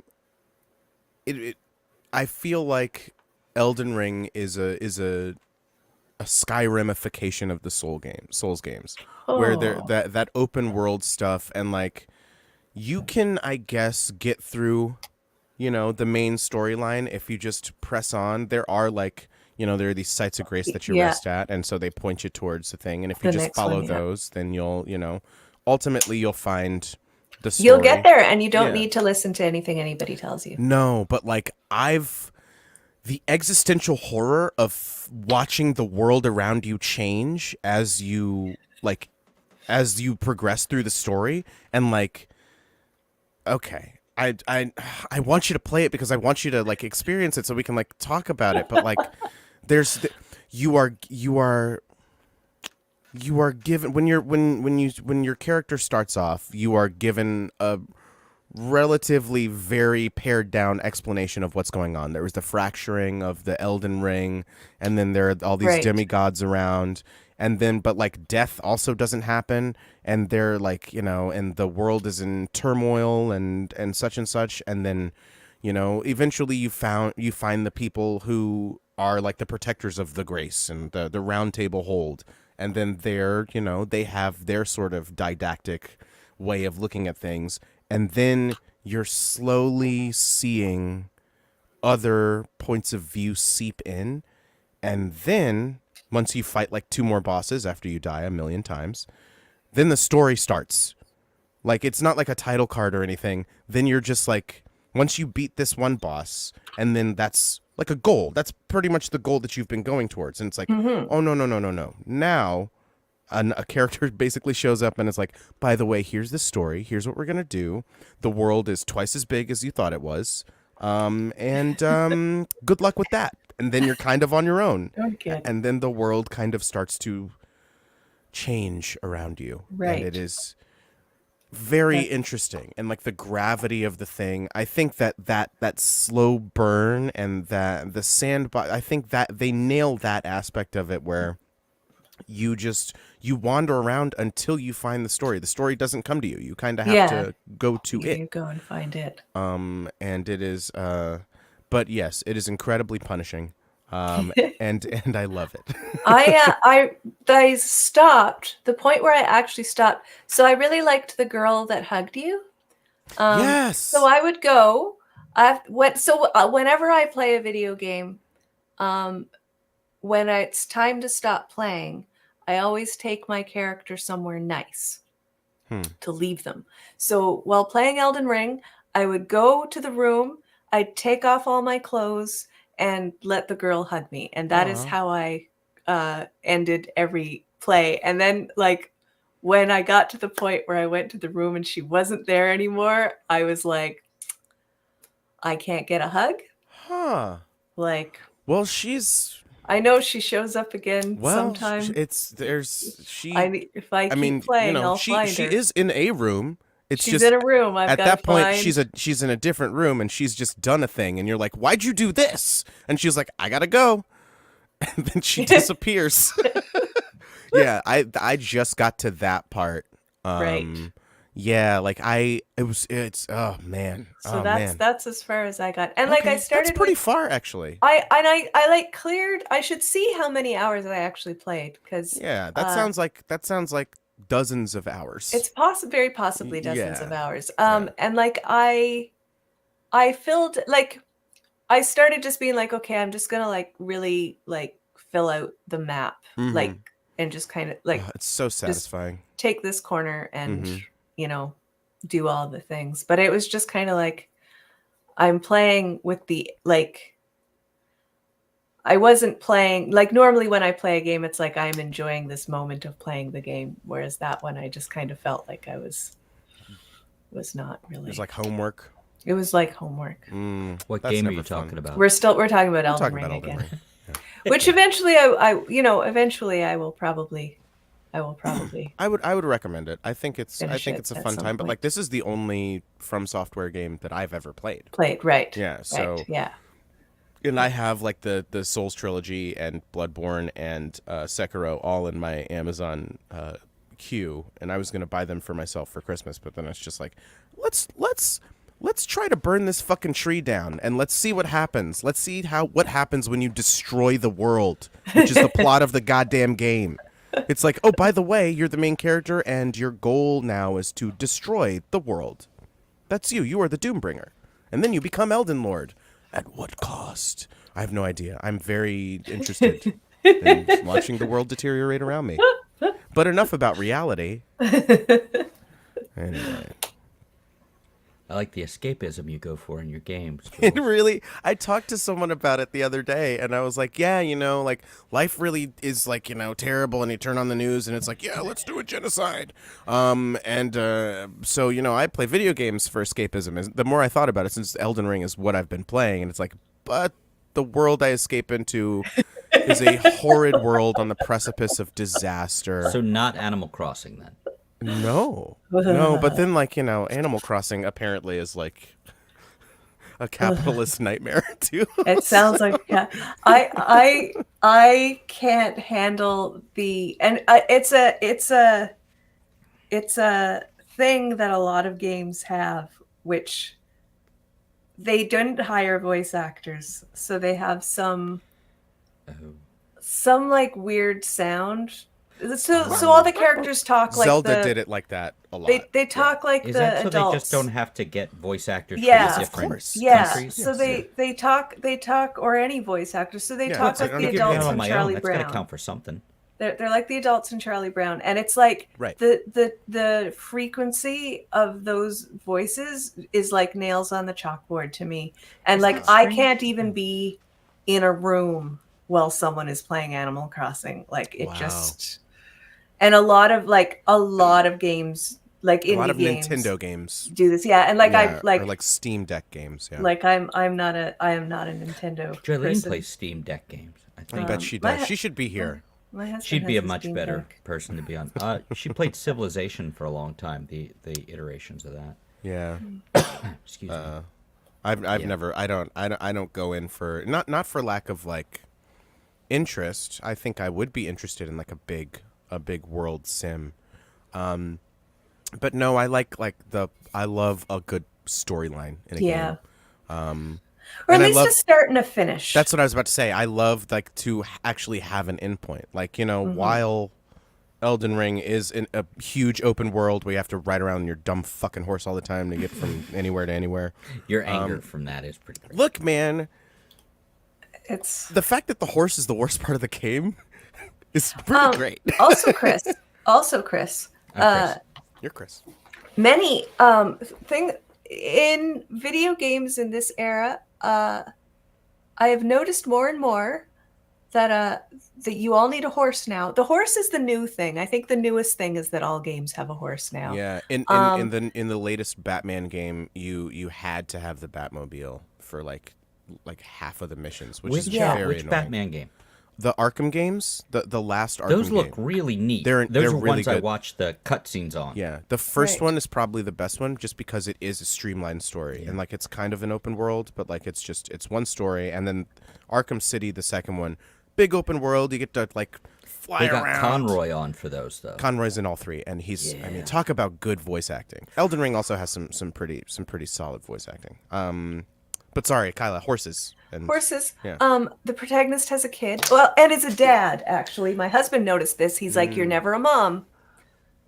I feel like Elden Ring is a Skyrimification of the Souls games, where there that open world stuff, and like you can, I guess, get through, the main storyline if you just press on. There are there are these sites of grace that you Yeah. rest at, and so they point you towards the thing. And if you The just next follow one, yeah. those, then you'll, ultimately you'll find the story. You'll get there, and you don't Yeah. need to listen to anything anybody tells you. No, but the existential horror of watching the world around you change as you progress through the story, and okay, I want you to play it because I want you to experience it so we can talk about it, but you are given when your character starts off, you are given a relatively very pared down explanation of what's going on. There was the fracturing of the Elden Ring, and then there are all these Right. demigods around, and then but death also doesn't happen, and they're and the world is in turmoil and such, and then eventually you find the people who are the protectors of the grace and the round table hold, and then they have their sort of didactic way of looking at things. And then you're slowly seeing other points of view seep in. And then once you fight 2 more bosses after you die 1,000,000 times, then the story starts. It's not like a title card or anything. Then you're just once you beat this one boss, and then that's a goal. That's pretty much the goal that you've been going towards. And it's oh, no. Now a character basically shows up and is by the way, here's the story. Here's what we're going to do. The world is twice as big as you thought it was. And good luck with that. And then you're kind of on your own. Okay. And then the world kind of starts to change around you. Right. And it is very interesting. And the gravity of the thing, I think that slow burn and that the sandbox, I think that they nail that aspect of it where you wander around until you find the story. The story doesn't come to you. You kind of have to go to it. You go and find it. And it is, but yes, it is incredibly punishing. And I love it. I stopped the point where I actually stopped. So I really liked the girl that hugged you. Yes. So I would go. Whenever I play a video game, when it's time to stop playing, I always take my character somewhere nice to leave them. So while playing Elden Ring, I would go to the room, I'd take off all my clothes and let the girl hug me. And that is how I ended every play. And then when I got to the point where I went to the room and she wasn't there anymore, I was like, I can't get a hug. Huh. Well, I know she shows up again sometime. If I keep playing, I'll find her. She is in a room. She's in a room. At that point, she's in a different room, and she's just done a thing, and you're like, "Why'd you do this?" And she's like, "I gotta go," and then she disappears. Yeah, I just got to that part. Right. Yeah, it's oh man. So that's as far as I got. And I started that's pretty far actually. I cleared. I should see how many hours I actually played because yeah, that sounds like dozens of hours. It's very possibly dozens of hours. And I filled I started just being okay, I'm just gonna really fill out the map and just kind of it's so satisfying. Take this corner and do all the things. But it was just kind of I'm playing with the I wasn't playing normally when I play a game, it's I'm enjoying this moment of playing the game. Whereas that one, I just kind of felt like I was not really. It was like homework. It was like homework. What game are you talking about? We're talking about Elden Ring again. Yeah. Which eventually I will probably. I would recommend it. I think it's a fun time. But this is the only From Software game that I've ever played. Right. Yeah. So right, yeah. And I have the Souls trilogy and Bloodborne and Sekiro all in my Amazon queue, and I was gonna buy them for myself for Christmas, but then it's just let's try to burn this fucking tree down and let's see what happens. Let's see what happens when you destroy the world, which is the plot of the goddamn game. It's oh, by the way, you're the main character and your goal now is to destroy the world. That's you. You are the Doombringer. And then you become Elden Lord. At what cost? I have no idea. I'm very interested in watching the world deteriorate around me. But enough about reality. Anyway. I like the escapism you go for in your games. It Jules. really, I talked to someone about it the other day, and I was like, yeah, like, life really is, like, terrible, and you turn on the news, and it's like, yeah, let's do a genocide. So, I play video games for escapism. The more I thought about it, since Elden Ring is what I've been playing, and it's like, but the world I escape into is a horrid world on the precipice of disaster. So not Animal Crossing, then. No, but then, like, Animal Crossing apparently is, like, a capitalist nightmare, too. It sounds like I can't handle it's a thing that a lot of games have, which they didn't hire voice actors, so they have some like weird sound. So all the characters talk like Zelda did it like that a lot. They talk like Is the that so adults. they just don't have to get voice actors Yeah, for of different course. countries? So they talk, or any voice actors. So they talk like I'm the giving adults it on in my Charlie own. That's Brown. got to count for something. They're like the adults in Charlie Brown, and it's like Right. the frequency of those voices is like nails on the chalkboard to me. And like I can't even be in a room while someone is playing Animal Crossing. Like it just. And a lot of games, like indie a lot of games, Nintendo games do this. Yeah, and or like Steam Deck games. Yeah, like I am not a Nintendo Jolene person. plays Steam Deck games. I bet she does. She should be here. My husband She'd be has a much Steam better Deck. person to be on. She played Civilization for a long time. The iterations of that. Yeah. Excuse me. I've never. I don't go in for not for lack of like interest. I think I would be interested in like a big world sim. But no, I I love a good storyline in a game. Or at and I least love- a start and a finish. That's what I was about to say. I love like to actually have an endpoint. Like, while Elden Ring is in a huge open world where you have to ride around on your dumb fucking horse all the time to get from anywhere to anywhere. Your anger from that is pretty great. Look, man, it's the fact that the horse is the worst part of the game is pretty great. also Chris. Chris. You're Chris. Many thing in video games in this era, I have noticed more and more that you all need a horse now. The horse is the new thing. I think the newest thing is that all games have a horse now. Yeah, in the latest Batman game, you had to have the Batmobile for like half of the missions, which is very which annoying. Batman game? The Arkham games, the last Arkham Those look game. really neat. They're Those are really ones I good. watched the cutscenes on. Yeah, the first Right. one is probably the best one, just because it is a streamlined story, and like it's kind of an open world, but like it's one story, and then Arkham City, the second one, big open world. You get to like fly They got around. Conroy on for those though. Conroy's in all three, and he's. I mean, talk about good voice acting. Elden Ring also has some pretty solid voice acting. But sorry, Kyla, horses. And, Horses. Yeah. The protagonist has a kid. Well, and is a dad, actually. My husband noticed this. He's like, you're never a mom.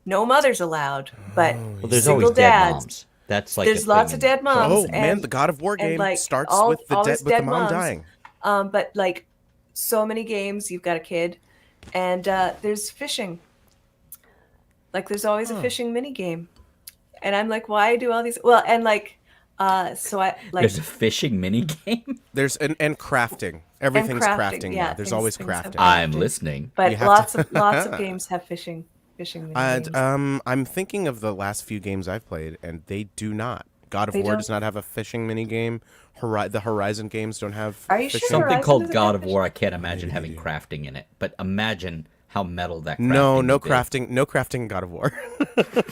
No mothers allowed. But Well, there's single always dead dads. moms. That's like There's a lots thing of dead moms. Oh man, the God of War game like, starts all- with the always mom moms. dying. But like so many games, you've got a kid, and there's fishing. Like there's always a fishing mini game, and I'm like, why do all these? Well, and like, so I like There's a fishing mini game. There's and crafting. Everything's crafting. yeah, now. There's things- always things have crafting. I'm listening. but you have lots of games have fishing mini games. And I'm thinking of the last few games I've played, and they do not. God of They War don't? does not have a fishing mini game. The Horizon games don't have. Are you sure? fishing. Something Horizon called doesn't God have of War. I can't imagine having crafting in it, but imagine how metal that. No crafting would be. crafting. No crafting in God of War.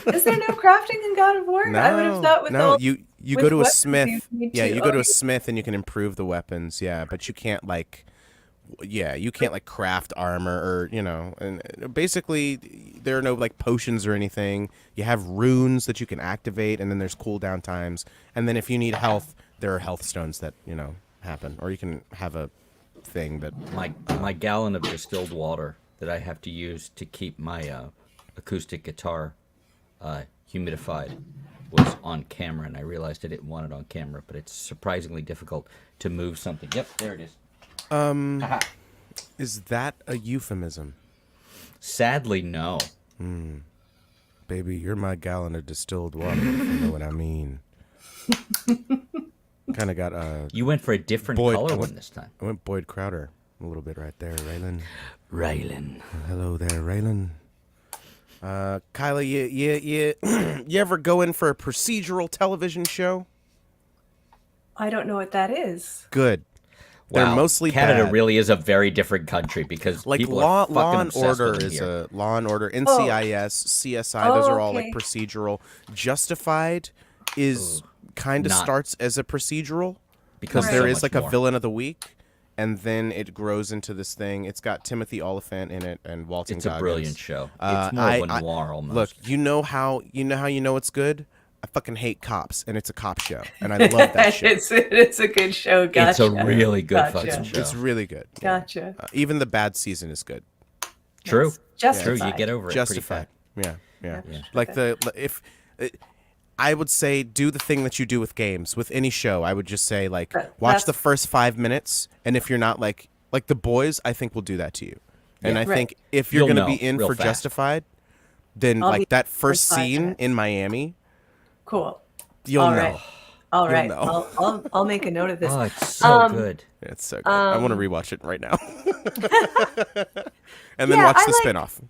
Is there no crafting in God of War? I would have thought with no. all You with go to a weapons, smith. you need Yeah, to- you go to oh, a smith and you can improve the weapons. Yeah, but you can't like. Yeah, you can't like craft armor or and basically there are no like potions or anything. You have runes that you can activate, and then there's cooldown times, and then if you need health, there are health stones that happen, or you can have a thing that. My gallon of distilled water that I have to use to keep my acoustic guitar humidified was on camera, and I realized I didn't want it on camera, but it's surprisingly difficult to move something. Yep, there it is. Aha. Is that a euphemism? Sadly, no. Baby, you're my gallon of distilled water, if you know what I mean. Kind of got You went for a different color one this time. I went Boyd Crowder a little bit right there, Raylan. Raylan. Hello there, Raylan. Kyla, you ever go in for a procedural television show? I don't know what that is. Good. They're Wow, mostly Canada bad. really is a very different country because Like people Law are fucking and obsessed Order with them is here. a Law and Order, NCIS, CSI. Those are all like okay. procedural. Justified is kind of Not- starts as a procedural because Right. there So is much like a more. villain of the week, and then it grows into this thing. It's got Timothy Olyphant in it and Walton It's a Goggins. brilliant show. Uh, It's more of a noir almost. Look, you know how you know it's good. I fucking hate cops, and it's a cop show, and I love that shit. It's a good show. Gotcha. It's a really good Gotcha. fucking show. It's really good. Gotcha. Even the bad season is good. True. Justified. True. You get over it Justified. pretty Yeah. Yeah. Like I would say do the thing that you do with games, with any show. I would just say like watch That's- the first 5 minutes, and if you're not like The Boys, I think will do that to you. And Yeah. I Right. think if you're You'll going to know be in real for fast. Justified, then I'll like be that first first 5 scene minutes. in Miami, Cool. you'll All know. right. All You'll right. know. I'll make a note of this. Oh, it's so Um, good. It's so good. I want to rewatch it right now. And then Yeah, watch I the like- spin-off.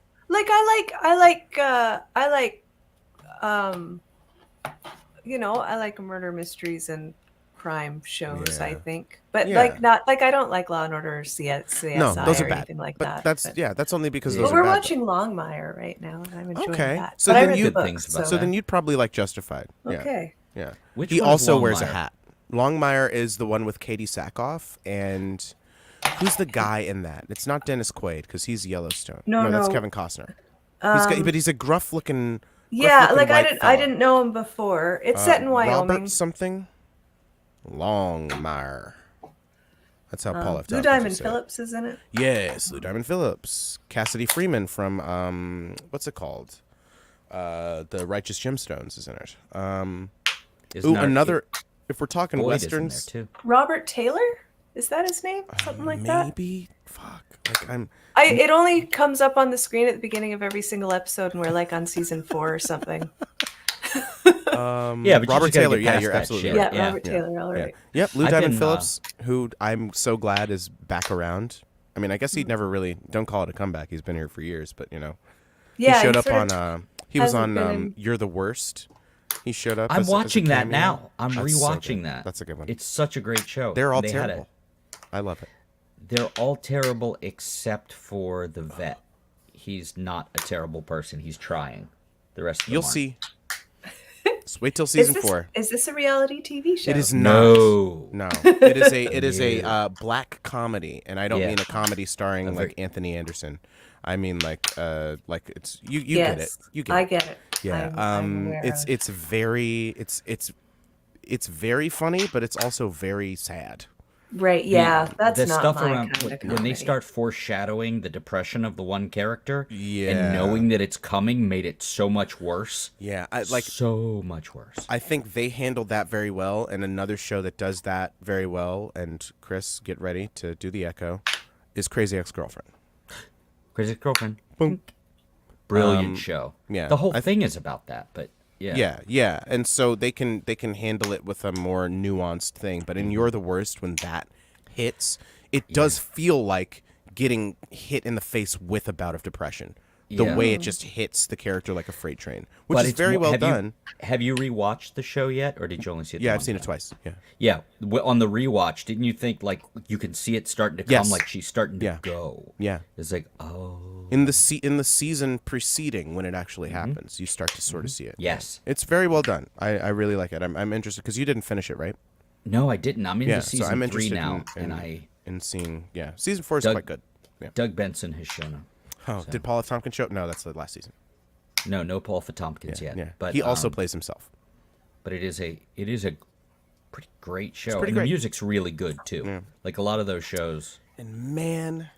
I like murder mysteries and crime shows, I Yeah. think. But Yeah. I don't like Law and Order or CSI No, those or are bad. anything like But that. that's only because Yeah. those But are we're bad. watching Longmire right now, and I'm enjoying Okay. that. So But I then read you- the Good book, things about So that. then you'd probably like Justified. Yeah. Okay. Yeah. Which He one is also wears a Longmire? hat. Longmire is the one with Katie Sackhoff, and who's the guy in that? It's not Dennis Quaid because he's Yellowstone. No, that's no. Kevin Costner. But he's a gruff-looking. Yeah, gruff-looking like I white didn't fella. I didn't know him before. It's set in Wyoming. Robert something. Longmire. That's how Paul F. Blue Tompkins would Diamond say it. Phillips is in it. Yes, Lou Diamond Phillips, Cassidy Freeman from what's it called? The Righteous Gemstones is in it. Isn't there- Another. If we're talking Boyd is in there, westerns, too. Robert Taylor? Is that his name? Something like that. maybe. Fuck. Like I'm. It only comes up on the screen at the beginning of every single episode, and we're like on season 4 or something. Yeah, but you Robert just gotta Taylor. get Yeah, past you're that absolutely shit. right. Yeah, Robert Taylor. All Yeah. right. Yep, Lou I've Diamond been, Phillips, who I'm so glad is back around. I mean, I guess he'd never really. Don't call it a comeback. He's been here for years, but Yeah, he showed up sort of on. He was hasn't on been in- You're the Worst. He showed up. I'm as a watching that cameo. now. I'm That's so rewatching good. that. That's a good one. It's such a great show. They're all They had terrible. I love it. They're all terrible except for the vet. He's not a terrible person. He's trying. The rest of them You'll aren't. see. Just wait till season 4. Is this a reality TV show? It is No. not. No. It is a black comedy, and I don't Yeah. mean a comedy starring A very- like Anthony Anderson. I mean like it's you Yes, get it. You get I it. get it. Yeah. I'm aware of- It's very funny, but it's also very sad. right. Yeah, that's the not stuff my around kind of when they comedy. start foreshadowing the depression of the one character Yeah. and knowing that it's coming made it so much worse. Yeah, So much worse. I think they handled that very well, and another show that does that very well, and Chris, get ready to do the echo, is Crazy Ex-Girlfriend. Crazy Girlfriend. Boom. Brilliant show. yeah, The whole I thing is about that, but yeah. Yeah, and so they can handle it with a more nuanced thing. But in You're the Worst, when that hits, it does feel like getting hit in the face with a bout of depression. The Yeah. way it just hits the character like a freight train, which But is it's very more- well have you- done. Have you rewatched the show yet, or did you only see it? Yeah, the I've one seen it time? twice. Yeah. Yeah, on the rewatch, didn't you think like you can see it starting to come, Yes. like she's starting to Yeah. go? Yeah. It's like, oh, In the season preceding when it actually happens, you start to sort of see it. yes. It's very well done. I really like it. I'm interested because you didn't finish it, right? No, I didn't. I'm into Yeah, season so I'm 3 interested now, in and in seeing. Yeah, season 4 is Doug- quite good. Yeah. Doug Benson has shown up. Oh, did Paul F. Tompkins show up? No, that's the last season. No Paul F. Tompkins yet. Yeah, But he also plays himself. But it is a pretty great show. pretty And great. the music's really good too. Like a lot of those shows. And man,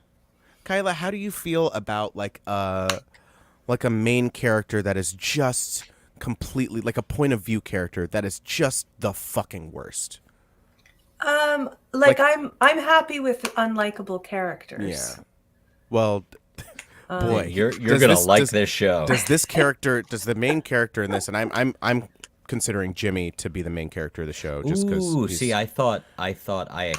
Kyla, how do you feel about like a main character that is just completely like a point of view character that is just the fucking worst. Like I'm happy with unlikable characters. Yeah. Well, boy, You're does gonna like this show. Does the main character in this, and I'm considering Jimmy to be the main character of the show, just because. Ooh, see, I thought Aya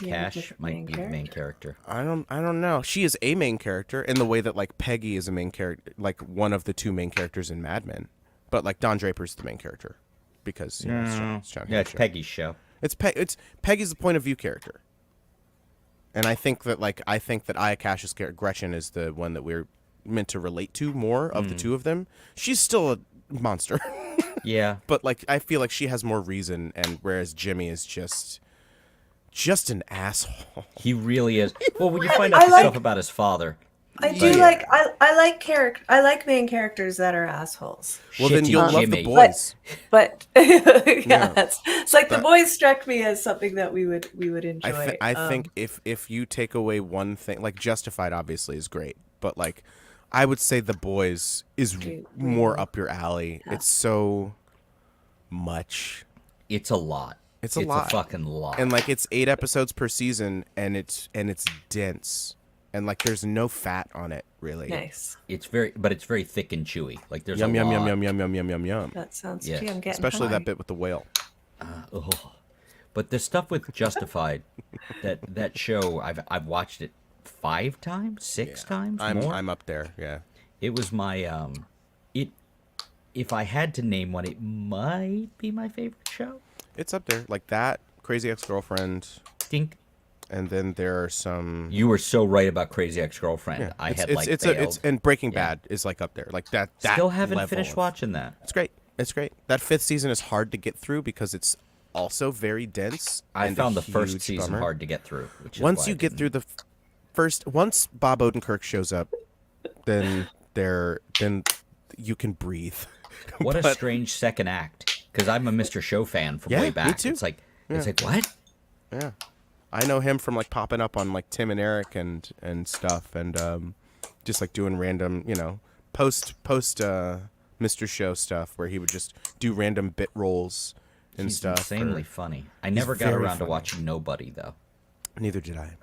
Yeah, Cash might be the main character. I don't know. She is a main character in the way that like Peggy is a main character, like one of the two main characters in Mad Men, but like Don Draper's the main character because it's John Yeah, it's Hamm show. Peggy's show. It's Peggy's the point of view character, and I think that Aya Cash's character Gretchen is the one that we're meant to relate to more of the two of them. She's still a monster. Yeah, But like I feel like she has more reason, and whereas Jimmy is just an asshole. he really is. Well, when you find out I the like- stuff about his father, I do Yeah. like I like main characters that are assholes. Well, then shitty you'll love Jimmy. the boys. But it's like But- the boys struck me as something that we would enjoy. I think if you take away one thing, like Justified obviously is great, but like I would say The Boys is more up your alley. Yeah. It's so much. It's a lot. It's a lot. a fucking lot. And like it's 8 episodes per season, and it's dense, and like there's no fat on it really. Nice. It's very thick and chewy. Like there's Yum a yum lot. yum yum yum yum yum yum. That sounds. Yes. Gee, I'm getting Especially high. that bit with the whale. Ugh. But the stuff with Justified, that show, I've watched it 5 times, 6 times more. I'm up there. Yeah. It was my if I had to name one, it might be my favorite show. It's up there like that. Crazy Ex-Girlfriend, Think and then there are some. you were so right about Crazy Ex-Girlfriend. Yeah, I it's, had it's, like it's, bailed. and Breaking Bad is like up there, like that. Still haven't level finished of- watching that. It's great. It's great. That 5th season is hard to get through because it's also very dense. I and found a the first huge season bummer. hard to get through. Which is Once why you I get didn't. through the first, once Bob Odenkirk shows up, then you can breathe. What a But- strange second act. Because I'm a Mr. Show fan from Yeah, way me back. too. It's like what? Yeah, I know him from like popping up on like Tim and Eric and stuff, and just like doing random, post Mr. Show stuff where he would just do random bit roles and He's stuff. insanely or- funny. I never got very around to funny. watching Nobody though. Neither did I.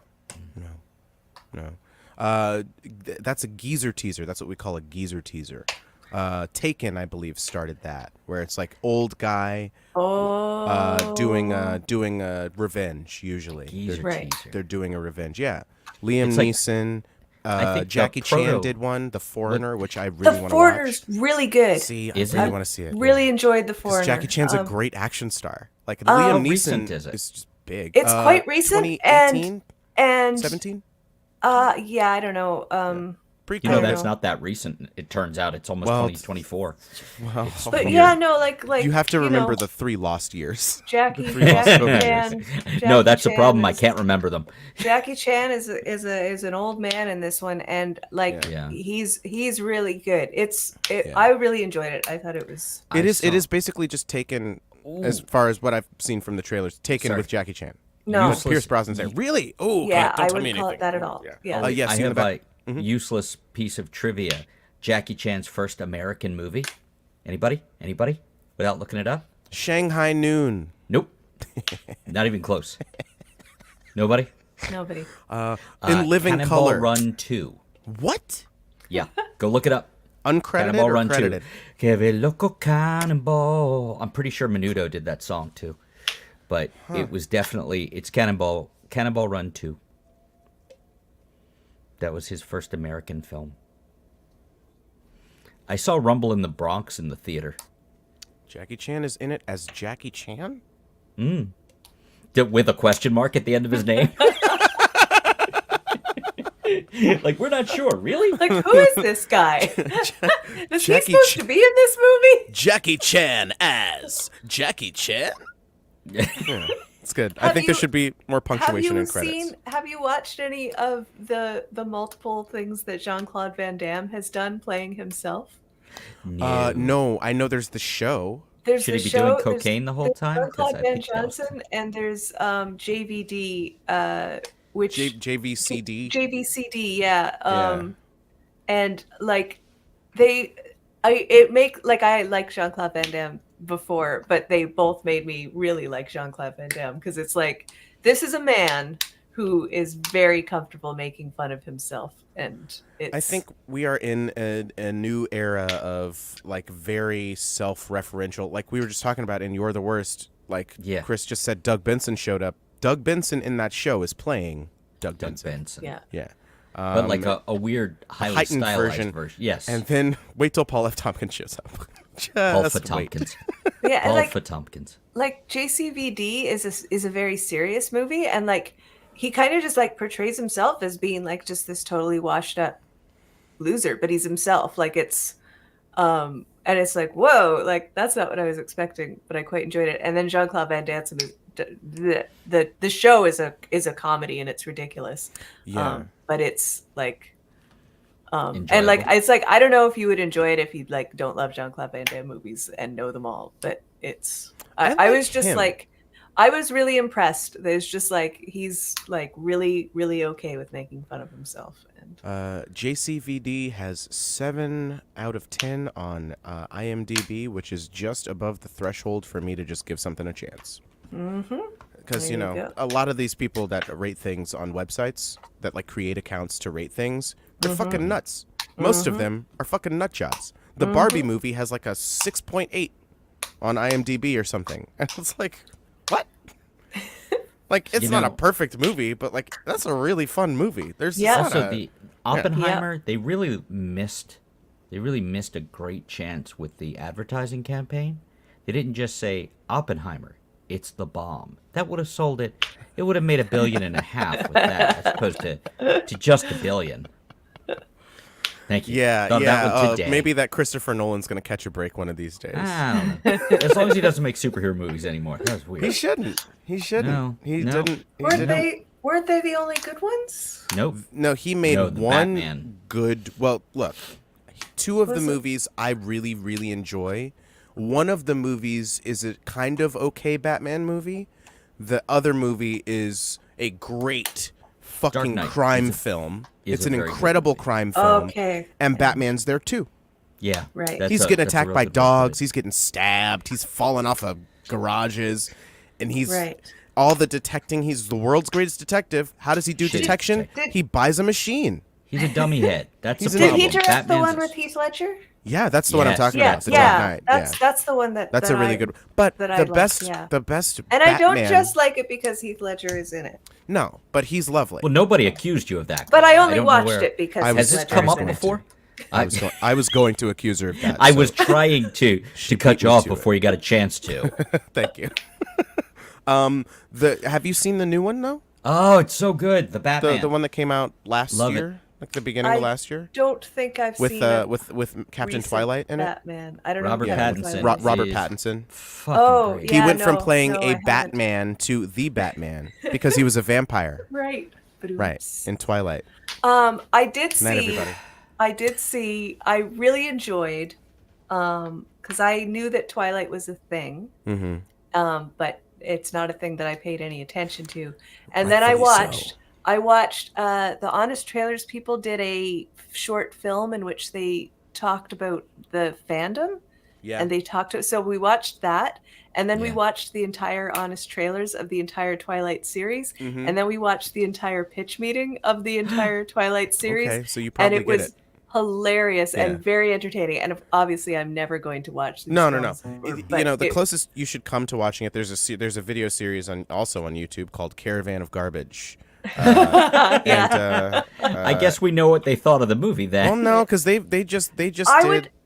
No. That's a geezer teaser. That's what we call a geezer teaser. Taken, I believe, started that, where it's like old guy doing revenge. Usually, Geezer Right. teaser. they're doing a revenge. Yeah, Liam It's like- Neeson. I think the Jackie Chan proto- did one, The Foreigner, which I really The want to Foreigner's watch. really good. See, Is I really it? want to see it. Really enjoyed The 'Cause Foreigner. Jackie Chan's a great action star. Like How Liam recent Neeson is it? just big. It's quite recent, 2018, and 17. yeah, I don't know. You Pretty know, I don't that's know. not that recent. It turns out it's almost Well, 2024. Well, But weird. yeah, no, like you have to remember know, the 3 lost years. Jackie three lost COVID Chan. years. No, Jackie that's the Chan problem. I is- can't remember them. Jackie Chan is an old man in this one, and like Yeah. he's really good. Yeah. I really enjoyed it. I thought it was. It I is basically just taken, as far as what I've seen from the trailers, taken Sorry. with Jackie Chan. No. With Pierce Brosnan saying, "Really? Oh, Yeah, don't I tell me wouldn't call it anything." that at all. Yeah. Yeah, I see in have the back. a useless piece of trivia. Jackie Chan's first American movie. Anybody? Without looking it up? Shanghai Noon. Nope. Not even close. Nobody? Nobody. In Living Cannonball Color. Run 2. What? Yeah. Go look it up. Uncredited Cannonball or Run credited? 2. Que ve loco Cannonball. I'm pretty sure Menudo did that song too. But it was definitely, it's Cannonball Run 2. That was his first American film. I saw Rumble in the Bronx in the theater. Jackie Chan is in it as Jackie Chan? With a question mark at the end of his name. Like, we're not sure. Really? Like, who is this guy? Is he Jackie supposed Chan- to be in this movie? Jackie Chan as Jackie Chan? Yeah, it's good. I Have think there you- should be more Have punctuation you in credits. have you watched any of the multiple things that Jean-Claude Van Damme has done playing himself? No, I know there's the show. There's Should the he be show, doing there's- cocaine the whole there's time? 'Cause Jean-Claude I Van think that was- Johnson, and there's JVD, which JVCD. JVCD, yeah. Yeah. And like they I like Jean-Claude Van Damme before, but they both made me really like Jean-Claude Van Damme because it's like this is a man who is very comfortable making fun of himself, and it's. I think we are in a new era of like very self-referential. Like we were just talking about in You're the Worst. Like Chris just said, Doug Benson showed up. Doug Benson in that show is playing Doug Benson. Yeah. Yeah. But like a weird, highly heightened stylized version. Yes. And then wait till Paul F. Tompkins shows up. Paul Just F. Tompkins. Yeah, Paul like, F. Tompkins. Like JCVD is a very serious movie, and like he kind of just like portrays himself as being like just this totally washed up loser, but he's himself. Like it's and it's like, whoa, like that's not what I was expecting, but I quite enjoyed it. And then Jean-Claude Van Damme is the show is a comedy and it's ridiculous. Yeah. But it's like and Enjoyable. like it's like I don't know if you would enjoy it if you like don't love Jean-Claude Van Damme movies and know them all, but it's I was just him. like I was really impressed. There's just like he's like really really okay with making fun of himself. And JCVD has 7 out of 10 on IMDb, which is just above the threshold for me to just give something a chance. Because There you go. a lot of these people that rate things on websites that like create accounts to rate things, they're fucking nuts. Most of them are fucking nutjobs. The Barbie movie has like a 6.8 on IMDb or something, and it's like, what? Like it's not a perfect movie, but like that's a really fun movie. There's Also the Oppenheimer, they really missed a great chance with the advertising campaign. They didn't just say Oppenheimer, it's the bomb. That would have sold it. It would have made $1.5 billion with that, as opposed to just $1 billion. Thank you. Yeah, Thought that one today. maybe that Christopher Nolan's gonna catch a break one of these days. I don't know. As long as he doesn't make superhero movies anymore. That was weird. He shouldn't. He shouldn't. No, he no. didn't. He weren't didn't. they the only good ones? Nope. No, he made No, the one Batman. good. Well, look, 2 of the Was it? movies I really, really enjoy. One of the movies is a kind of okay Batman movie. The other movie is a great fucking Knight crime is a- film. is It's a an very good incredible movie. crime film. Okay. And Batman's there too. Yeah. Right. that's He's a- getting that's a attacked real by good dogs. movie. He's getting stabbed. He's falling off of garages. And he's Right. all the detecting. He's the world's greatest detective. How does he do Shit. detection? Did- He buys a machine. He's a dummy head. That's He's the an Did problem. he direct the Batman's one with Heath Ledger? Yeah, that's the one I'm Yes. talking Yeah, about. The Dark Knight. that's the one that That's that a really I- good. But that I the like, best, yeah. the best. And I don't Batman- just like it because Heath Ledger is in it. No, but he's lovely. Well, nobody accused you of that. But I only don't know watched where- it because I Heath was- Has this Ledger come is up in it. before? I was going to accuse her of that. I so was trying to cut beat you me off to it. before you got a chance to. Thank you. Have you seen the new one though? Oh, it's so good. The Batman. The one that came out last Love it. year, like the beginning of last year, Don't think I've with seen a with Captain recent Twilight in it. Batman. I don't know. Robert who Captain Pattinson. Twilight is. Robert is Pattinson. Fucking Oh, great. He yeah. went from no, playing no, I a haven't. Batman to the Batman because he was a vampire. Right. Right, in Twilight. I did Night, see. everybody. I really enjoyed, because I knew that Twilight was a thing, Mm-hmm. but it's not a thing that I paid any attention to. And then I Rightfully so. watched the Honest Trailers people did a short film in which they talked about the fandom. Yeah. And they talked to, so we watched that, and then we Yeah. watched the entire Honest Trailers of the entire Twilight series, Mhm. and then we watched the entire pitch meeting of the entire Twilight series. Okay, so you And probably it get was it. hilarious Yeah. and very entertaining. And obviously, I'm never going to watch these No. films, but You know, the it- closest you should come to watching it. There's a video series also on YouTube called Caravan of Garbage. yeah. And I guess we know what they thought of the movie then. well, no, because they just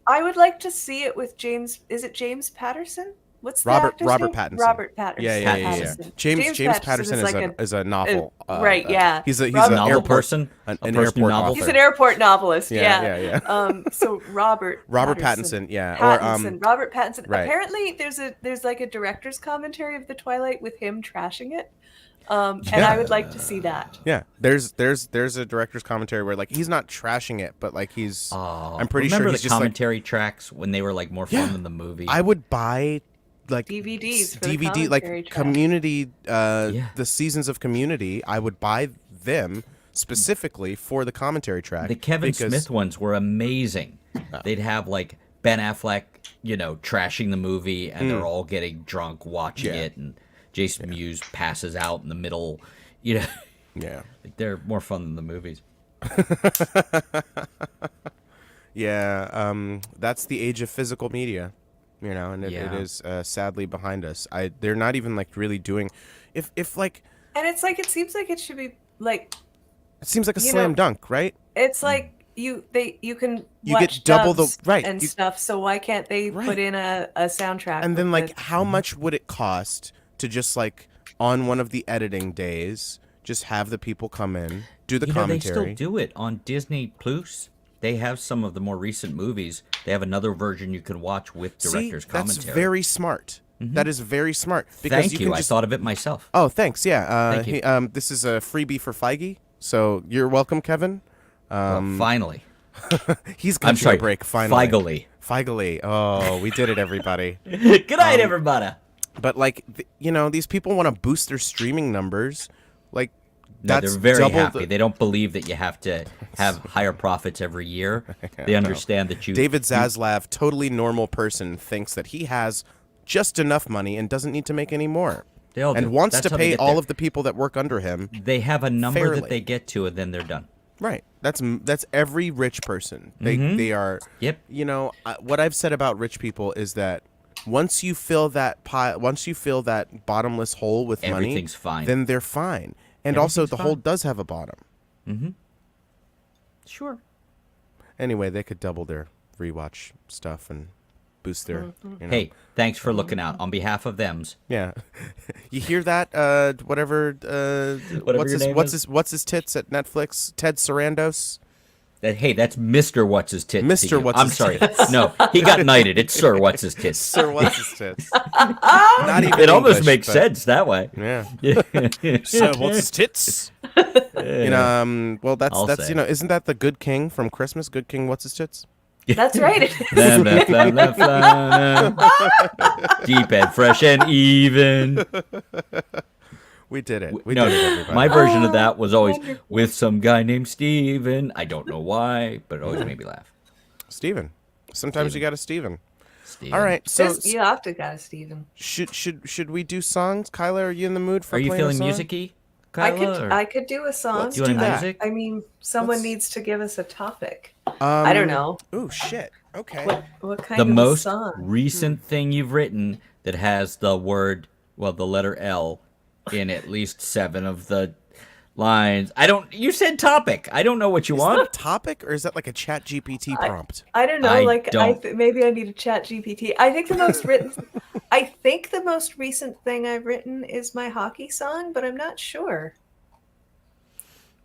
I would like to see it with James. Is it James Patterson? What's the Robert actor's Robert name? Pattinson. Robert Patterson. Yeah. Pattinson. James Patterson is a novel. right, yeah. He's a Robert- novel airport person? an A person airport who novels? author. He's an airport novelist. Yeah, Yeah. yeah. So Robert Pattinson, yeah. Pattinson, Robert Pattinson. right. Apparently, there's like a director's commentary of the Twilight with him trashing it, and I would like to see that. Yeah, there's a director's commentary where like he's not trashing it, but like he's. Oh, I'm pretty remember sure he's the just like. commentary tracks when they were like more fun Yeah. than the movie. I would buy like DVDs for the DVD commentary like track. Community, Yeah. the seasons of Community. I would buy them specifically for the commentary track. The Kevin because- Smith ones were amazing. They'd have like Ben Affleck, trashing the movie, and they're all getting drunk watching it, and Jason Mewes passes out in the middle. Yeah. Like they're more fun than the movies. Yeah, that's the age of physical media, and it is sadly behind us. They're not even like really doing, if like, and it's like it seems like it should be like. It seems like a slam dunk, right? It's like you can You watch get double dubs the and stuff. So why can't they put in a soundtrack? And then like, how much would it cost to just like on one of the editing days, just have the people come in, do the commentary? They still do it on Disney Plus. They have some of the more recent movies. They have another version you can watch with director's commentary. That's very smart. That is very smart. Because Thank you. I thought of it myself. Oh, thanks. Yeah. Thank you. This is a freebie for Feige, so you're welcome, Kevin. Well, finally. He's going to break, finally. Feigely. Oh, we did it, everybody. Good night, everybody. But, like, these people want to boost their streaming numbers. Like, no, they're very happy. They don't believe that you have to have higher profits every year. They understand that David Zaslav, totally normal person, thinks that he has just enough money and doesn't need to make any more. They all do. And wants to pay all of the people that work under him. They have a number that they get to, and then they're done. Right. That's every rich person. They are. Yep. What I've said about rich people is that once you fill that bottomless hole with money, everything's fine. Then they're fine. And also, the hole does have a bottom. Mm-hmm. Sure. Anyway, they could double their rewatch stuff and boost their. Hey, thanks for looking out on behalf of them's. Yeah, you hear that? Whatever what's his tits at Netflix? Ted Sarandos. Hey, that's Mr. What's His Tits. Mr. What's I'm sorry. No, he got knighted. It's Sir What's His Tits. Sir What's His Tits. Not even it almost English, makes sense that way. Yeah. Sir What's His Tits. Well, that's isn't that the Good King from Christmas? Good King What's His Tits? That's right. Deep and fresh and even. We did it. We did it, everybody. My version of that was always with some guy named Steven. I don't know why, but it always made me laugh. Steven. Sometimes you got a Steven. Steven. All right, so you have to got a Steven. Should we do songs? Kyla, are you in the mood for? Are you playing feeling a song? musicy? Kyla, I could do a song. Let's do you want that. music? I mean, someone needs to give us a topic. I don't know. Oh shit. Okay. What kind the of a most song? recent thing you've written that has the letter L in at least 7 of the lines. You said topic. I don't know what you want. Is that a topic or is that like a chat GPT prompt? I don't know. Maybe I need a chat GPT. I think the most recent thing I've written is my hockey song, but I'm not sure.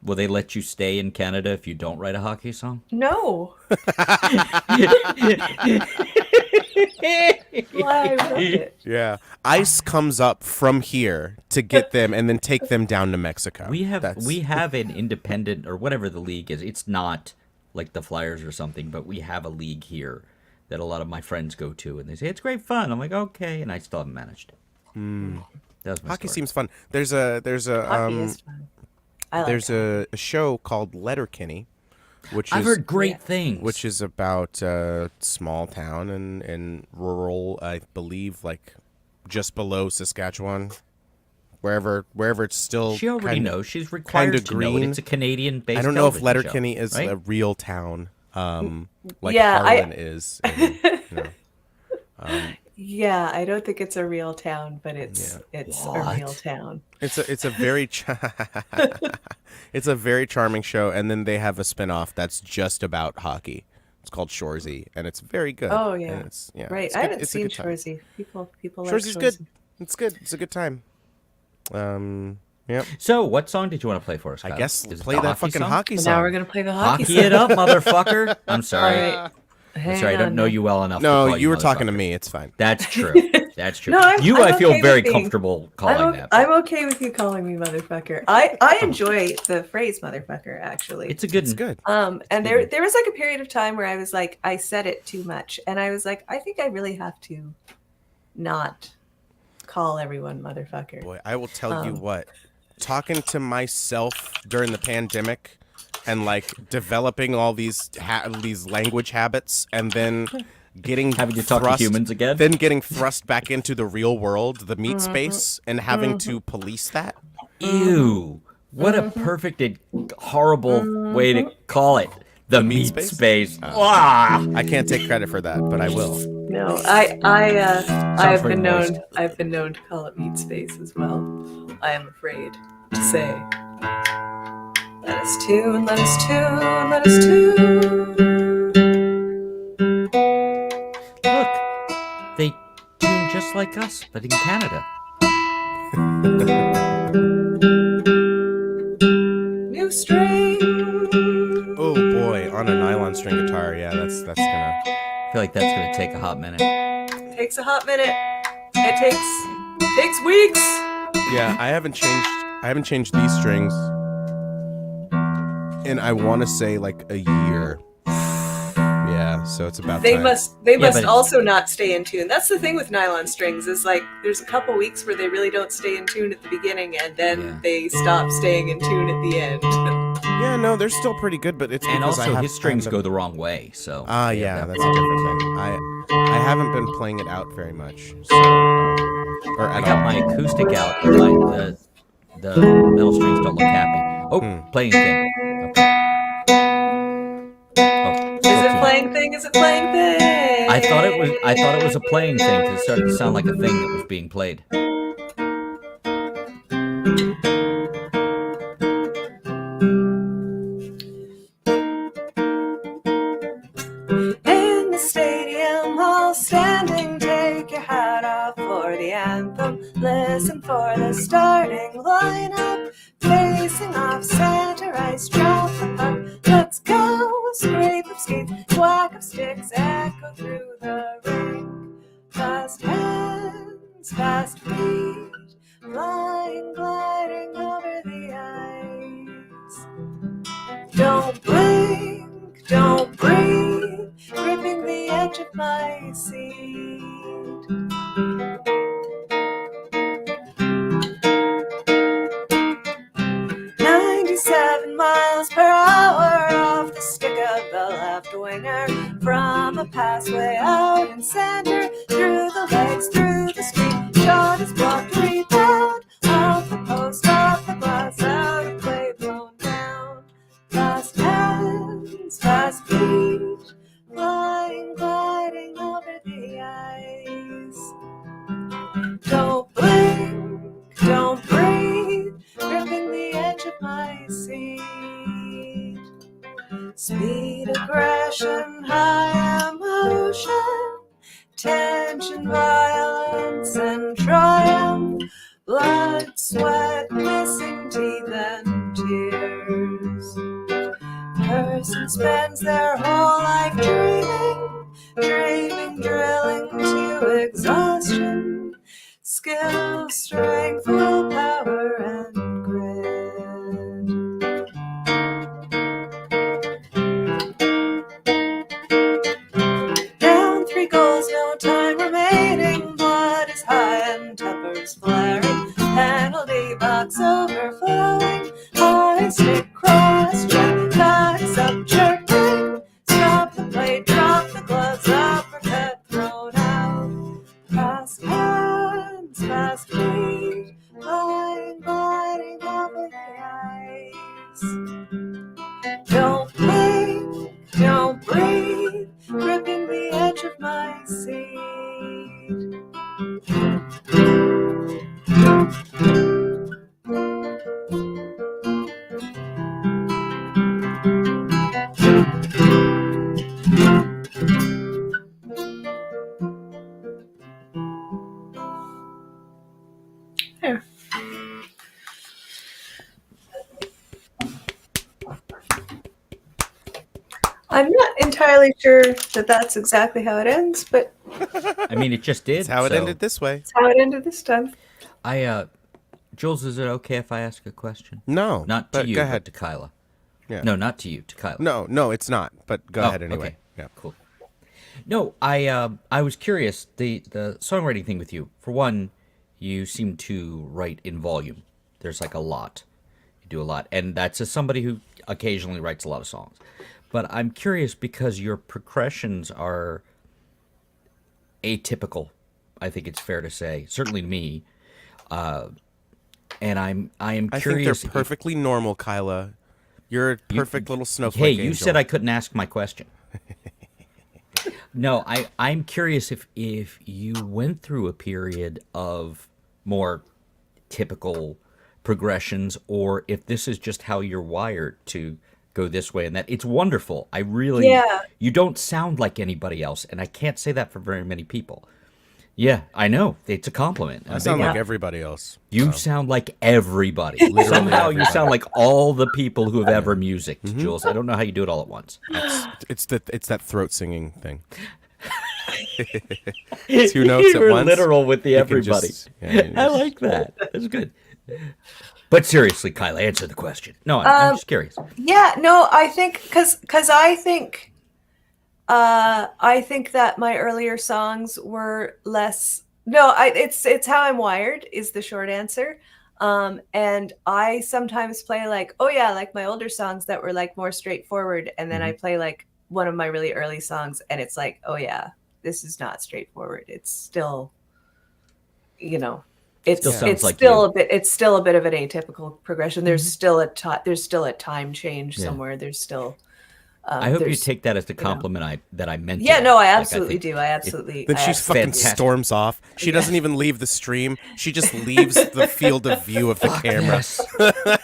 Will they let you stay in Canada if you don't write a hockey song? No. Why I wrote it. Yeah. Ice comes up from here to get them and then take them down to Mexico. We have an independent or whatever the league is. It's not like the Flyers or something, but we have a league here that a lot of my friends go to, and they say it's great fun. I'm like, okay, and I still haven't managed it. Hockey seems fun. There's a Hockey is fun. There's a show called Letterkenny, which I've heard great things. Which is about a small town in rural, I believe, like just below Saskatchewan, wherever it's still. She already knows. She's required to know it. It's a Canadian-based. I don't know if Letterkenny show, is right? a real town, like Harlan is. Yeah, I don't think it's a real town, but it's a real town. It's a very it's a very charming show, and then they have a spin-off that's just about hockey. It's called Shoresy, and it's very good. Oh yeah, and it's, right. It's I good. haven't It's seen a good time. Shoresy. People like Shoresy's Shoresy. good. It's good. It's a good time. Yep. So, what song did you want to play for us, Kyle? I guess Is it play the that fucking song? hockey song. Now we're gonna play the hockey Hockey song. it up, motherfucker. I'm sorry. All right. I'm sorry, I don't know you well enough. No, to call you were talking to motherfucker. me. It's fine. That's true. That's true. No, I'm I feel okay very with being- comfortable calling that. I'm okay with you calling me motherfucker. I enjoy the phrase motherfucker, actually. It's a good. It's good. And there was like a period of time where I was like, I said it too much, and I was like, I think I really have to not call everyone motherfucker. Boy, I will tell you what. Talking to myself during the pandemic and like developing all these language habits, and then getting Having to talk to humans again? then getting thrust back into the real world, the meat space, and having to police that. Ew. What a perfect and horrible way to call it. The meat space. Ah! I can't take credit for that, but I will. No, I've very been known. moist. I've been known to call it meat space as well. I am afraid to say. Let us tune, let us tune, let us tune. Look, they tune just like us, but in Canada. New string. Oh boy, on a nylon string guitar. Yeah, that's gonna. I feel like that's going to take a hot minute. Takes a hot minute. It takes weeks. Yeah, I haven't changed these strings, and I want to say like a year. Yeah, so it's about They time. must but- also not stay in tune. That's the thing with nylon strings is like there's a couple weeks where they really don't stay in tune at the beginning and then they stop staying in tune at the end. Yeah, no, they're still pretty good, but it's And because also, his strings I go the wrong way, so... yeah, that's a different thing. I haven't been playing it out very much, so or I at got all. my acoustic out, and the metal strings don't look happy. Oh, playing thing. Okay. Oh, Is it playing thing? Is it playing thing? I thought it was a playing thing because it started to sound like a thing that was being played. In the stadium, all standing, take your hat off for the anthem. Listen for the starting lineup. Facing off center ice, drop the puck. Let's go! Scrape of skates, whack of sticks, echo through the ring. Fast hands, fast feet, flying, gliding over the ice. Don't blink, don't breathe, gripping the edge of my seat. 97 miles per hour off the stick of the left winger. From a passway out in center, through the legs, through the street. Shot is blocked, rebound, off the post, off the glass, out of play, blown down. Fast hands, fast feet, flying, gliding over the ice. Don't blink, don't breathe, gripping the edge of my seat. Speed, aggression, high emotion, tension, violence, and triumph. Blood, sweat, missing teeth, and tears. Person spends their whole life dreaming, drilling to exhaustion. Skill, strength, willpower, and grit. Down 3 goals, no time remaining. Blood is high and tempers flaring. Penalty box overflowing. High stick, cross check, backs up, jerking. Stop the plate, drop the gloves, uppercut thrown out. Fast hands, fast feet, flying, gliding over the ice. Don't blink, don't breathe, gripping the edge of my seat. There. I'm not entirely sure that that's exactly how it ends, but I mean, it just did. That's how it so- ended this way. it's how it ended this time. Jules, is it okay if I ask a question? No, Not to but you, go but ahead. to Kyla. Yeah. No, not to you, to Kyla. No, it's not. But go Oh, ahead anyway. okay. Yeah. Cool. No, I was curious. The songwriting thing with you. For one, you seem to write in volume. There's like a lot. You do a lot, and that's as somebody who occasionally writes a lot of songs. But I'm curious because your progressions are atypical. I think it's fair to say, certainly to me. And I am I think curious. they're perfectly normal, Kyla. You're a perfect little Hey, snowflake you angel. said I couldn't ask my question. No, I'm curious if you went through a period of more typical progressions, or if this is just how you're wired to go this way and that. It's wonderful. I really, Yeah. you don't sound like anybody else, and I can't say that for very many people. Yeah, I know. It's a compliment. I sound like everybody else. You sound like everybody. Somehow you sound like all the people who have ever musicked, Jules. I don't know how you do it all at once. It's that throat singing thing. 2 notes at You're once. literal with the You can everybody. just- yeah, you I just- like that. That's good. But seriously, Kyla, answer the question. No, I'm just curious. Yeah, no, I think because I think that my earlier songs were less. No, it's how I'm wired is the short answer. And I sometimes play like, oh yeah, like my older songs that were like more straightforward, and then I play like one of my really early songs, and it's like, oh yeah, this is not straightforward. It's still, it's Still sounds it's like still you. it's still a bit of an atypical progression. There's still a time change somewhere. There's still. I hope you there's- take that as the compliment that I meant. Yeah, to no, I Like, absolutely think do. I absolutely. Then she fucking Fantastic. storms off. She doesn't even leave the stream. She just leaves the field of view of the camera. Yes.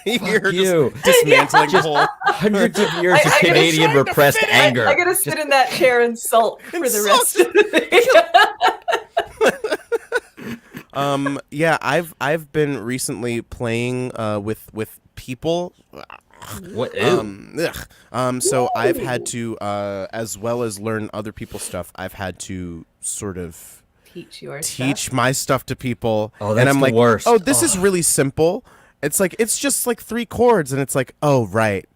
You're you. just dismantling the whole. Hundreds of years of I gotta Canadian try to repressed anger. I gotta sit in that chair and sulk for the rest of the day. Yeah, I've been recently playing with people. What? So I've had to, as well as learn other people's stuff, I've had to sort of teach my stuff to people. Oh, that's and I'm the like, worst. oh, this is really simple. It's just like 3 chords, and it's like, oh, right.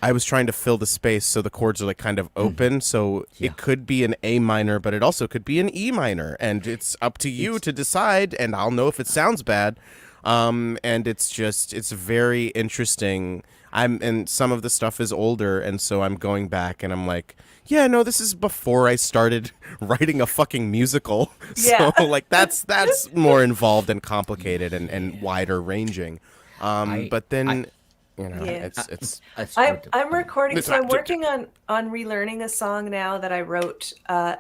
I was trying to fill the space so the chords are like kind of open, so it could be an A minor, but it also could be an E minor, and it's up to you to decide, and I'll know if it sounds bad. And it's very interesting. And some of the stuff is older, and so I'm going back and I'm like, yeah, no, this is before I started writing a fucking musical. Yeah. So like that's more involved and complicated and wider ranging. But then it's I'm recording, so I'm working on relearning a song now that I wrote.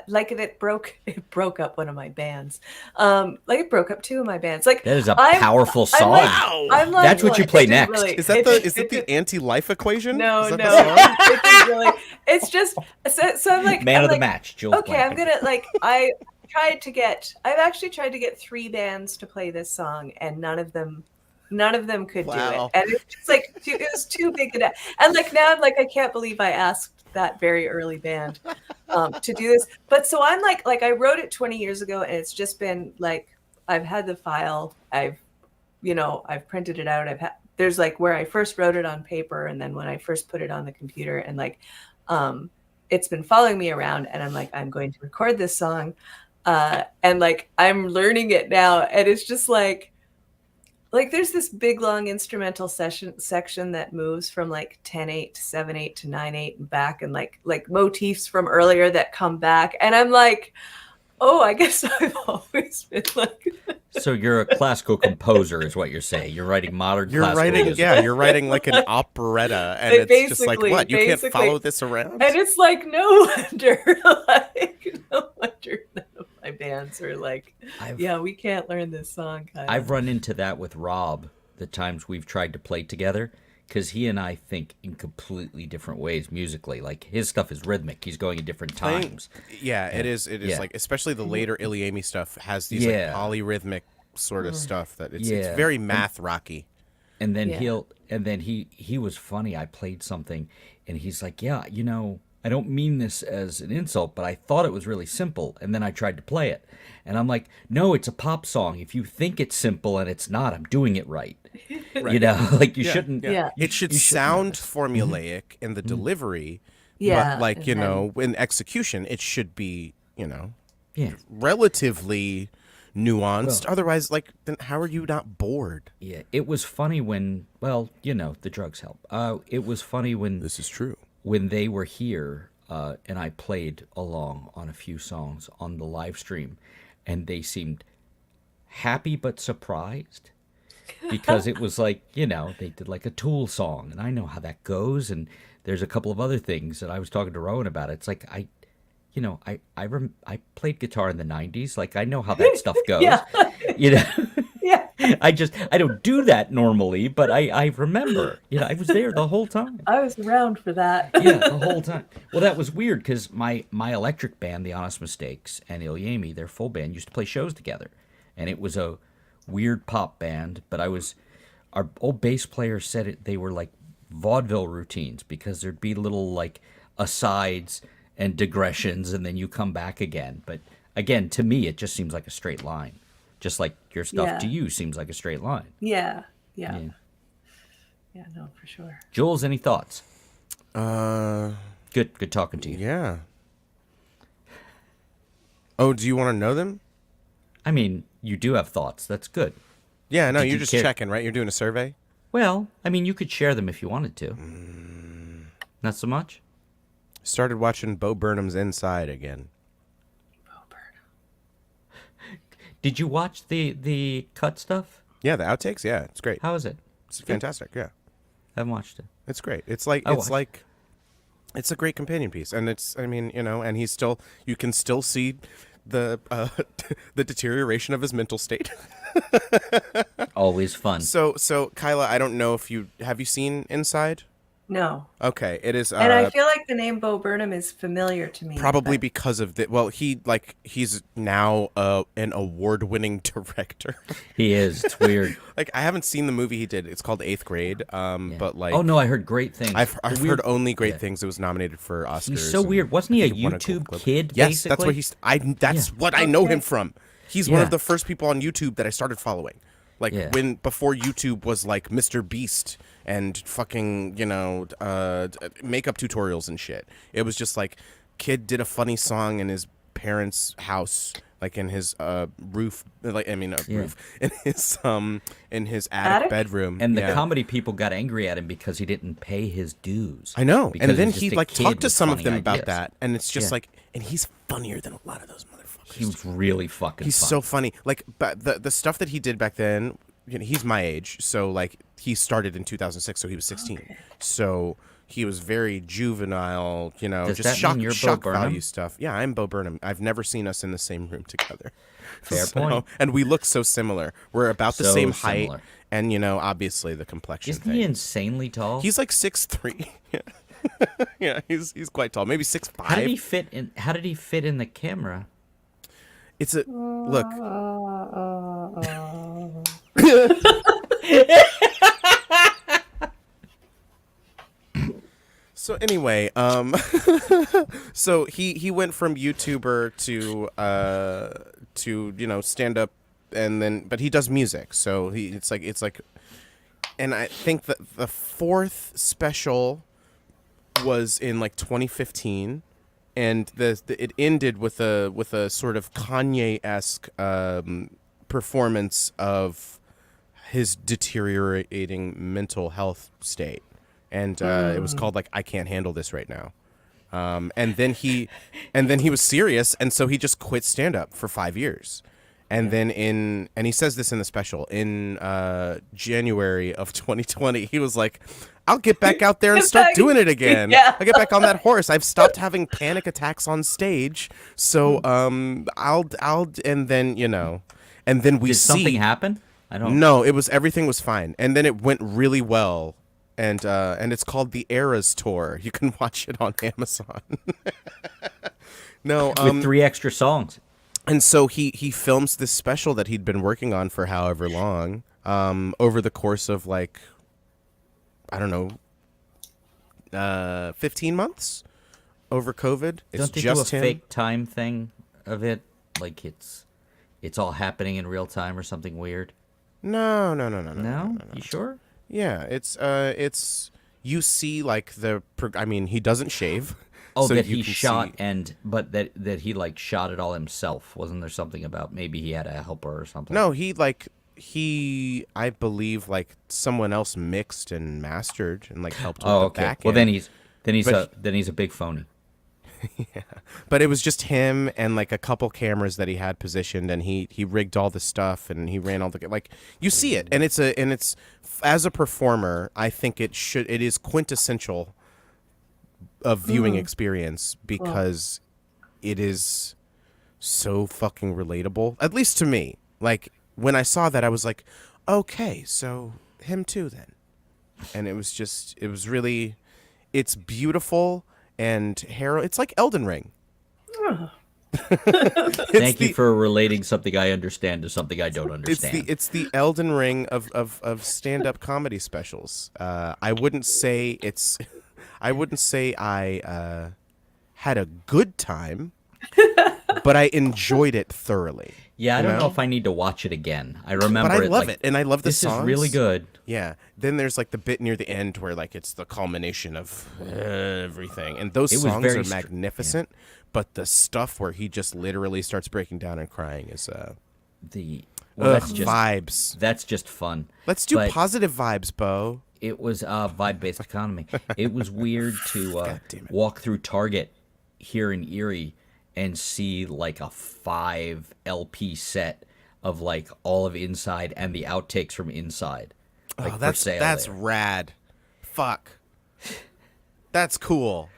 Like it broke up one of my bands. Like it broke up 2 of my bands. Like That is a powerful song. I'm like, That's what you look, play it didn't next. is that the anti-life equation? No, Is that no. the song? It didn't really. It's just so I'm like Man I'm of the like, match, Jules. Okay, I'm Blanken. gonna like I've actually tried to get 3 bands to play this song, and none of them could do Wow. it. And it's just like it was too big a and like now I'm like, I can't believe I asked that very early band to do this. But so I'm like I wrote it 20 years ago, and it's just been like I've had the file, I've printed it out, there's like where I first wrote it on paper, and then when I first put it on the computer, and like it's been following me around, and I'm like, I'm going to record this song, and like I'm learning it now, and it's just like there's this big long instrumental section that moves from like 10/8 to 7/8 to 9/8 and back, and like motifs from earlier that come back, and I'm like, oh, I guess I've always been like. So you're a classical composer, is what you're saying. You're writing modern classical music. You're writing like an operetta, and it's just like, what? You can't follow this around? And it's like, no wonder, no wonder none of my bands are like, we can't learn this song. I've run into that with Rob the times we've tried to play together, because he and I think in completely different ways musically. Like his stuff is rhythmic. He's going in different times. Yeah, it is. It is like, especially the later Iliami stuff has these like polyrhythmic sort of stuff that it's very math rocky. And then he was funny. I played something, and he's like, yeah, I don't mean this as an insult, but I thought it was really simple, and then I tried to play it. And I'm like, no, it's a pop song. If you think it's simple and it's not, I'm doing it right. Like you shouldn't. Yeah. It should sound formulaic in the delivery, but like, in execution, it should be, relatively nuanced. Otherwise, like, then how are you not bored? Yeah, it was funny when, the drugs help. It was funny when This is true. when they were here. and I played along on a few songs on the live stream, and they seemed happy but surprised because it was like, you know, they did like a Tool song, and I know how that goes, and there's a couple of other things that I was talking to Rowan about. It's like you know, I played guitar in the '90s, like I know how that stuff goes. Yeah. You know, Yeah. I don't do that normally, but I remember, you know, I was there the whole time. I was around for that. Yeah, the whole time. Well, that was weird because my electric band, The Honest Mistakes, and Ilyami, their full band, used to play shows together, and it was a weird pop band. But our old bass player said they were like vaudeville routines because there'd be little like asides and digressions, and then you come back again. But again, to me, it just seems like a straight line, just like your stuff Yeah. to you seems like a straight line. Yeah. Yeah. Yeah. Yeah, no, for sure. Jules, any thoughts? Uh, Good talking to you. yeah. Oh, do you want to know them? I mean, you do have thoughts. That's good. Yeah, no, Did you're you just care- checking, right? You're doing a survey? Well, I mean, you could share them if you wanted to. Not so much? Started watching Bo Burnham's Inside again. Did you watch the cut stuff? Yeah, the outtakes, yeah, it's great. How is it? It's fantastic, yeah. I haven't watched it. It's great. It's like I it's watched. like it's a great companion piece, and it's I mean, you know, and he's still you can still see the the deterioration of his mental state. Always fun. So Kyla, I don't know if you seen Inside? No. Okay, it is And I feel like the name Bo Burnham is familiar to me. probably but- because of the he's now an award-winning director. He is. It's weird. Like I haven't seen the movie he did. It's called Eighth Grade. But like Oh no, I heard great things. I've The heard weird- only great yeah. things. It was nominated for Oscars. He's so and weird. Wasn't he I a think he won Gold YouTube Globe. kid? Yes, basically? that's what that's Yeah. what I know Okay. him from. He's one Yeah. of the first people on YouTube that I started following. Like Yeah. before YouTube was like Mr. Beast and fucking, you know, makeup tutorials and shit. It was just like kid did a funny song in his parents' house, like in his roof, like I mean Yeah. roof in his attic Attic? bedroom. And the Yeah. comedy people got angry at him because he didn't pay his dues. I know. Because And then he's he just a like kid talked to with some of funny them about ideas. that, and it's just Yeah. like, and he's funnier than a lot of those motherfuckers. He was really fucking He's funny. so funny. Like, but the stuff that he did back then, you know, he's my age, so like he started in 2006, so he was 16. Okay. So he was very juvenile, you know, Does just that mean you're Bo shock Burnham? value stuff. Yeah, I'm Bo Burnham. I've never seen us in the same room together. Fair point. And we look so similar. We're about the So same height, similar. and you know, obviously the complexion Isn't thing. he insanely tall? He's like 6'3". Yeah. Yeah, he's quite tall. Maybe 6'5". How did he fit in? How did he fit in the camera? It's a look. So anyway, so he went from YouTuber to you know stand up, and then but he does music. So it's like, and I think that the fourth special was in like 2015. And it ended with a sort of Kanye-esque performance of his deteriorating mental health state, and it was called like I Can't Handle This Right Now, and then he was serious, and so he just quit stand up for 5 years, and then and he says this in the special in January of 2020 he was like, I'll get back out there and Get start back- doing it again. Yeah. I'll get back on that horse. I've stopped having panic attacks on stage. So I'll and then you know, and then we Did see something happen? I don't. No, everything was fine, and then it went really well, and it's called the Eras Tour. You can watch it on Amazon. No, With 3 extra songs. and so he films this special that he'd been working on for however long, over the course of like, I don't know, 15 months over COVID. It's Don't they just do a him. fake time thing of it? Like it's all happening in real time or something weird? No. No? You sure? Yeah, it's you see like I mean, he doesn't shave. Oh, so that you he can shot see- but that he like shot it all himself. Wasn't there something about maybe he had a helper or something? No, I believe like someone else mixed and mastered and like helped with Oh, the okay. back Well, end. then he's But a big phony. Yeah, but it was just him and like a couple cameras that he had positioned, and he rigged all the stuff and he ran all the like you see it, and it's as a performer, I think it is quintessential of viewing experience because it is so fucking relatable, at least to me. Like when I saw that, I was like, okay, so him too then, and it was really, it's beautiful. And it's like Elden Ring. Thank you for relating something I understand to something I don't understand. It's the Elden Ring of stand-up comedy specials. I wouldn't say I had a good time, but I enjoyed it thoroughly. Yeah, I don't know if I need to watch it again. I remember but I love like, it, and I love the songs. This is really good. Yeah. Then there's like the bit near the end where like it's the culmination of everything, and those songs are magnificent. Yeah. But the stuff where he just literally starts breaking down and crying is that's just vibes. That's just fun. Let's do positive vibes, Bo. It was vibe-based economy. It was weird to walk through Target here in Erie and see like a 5 LP set of like all of Inside and the outtakes from Inside. Like, that's rad. Fuck. That's cool.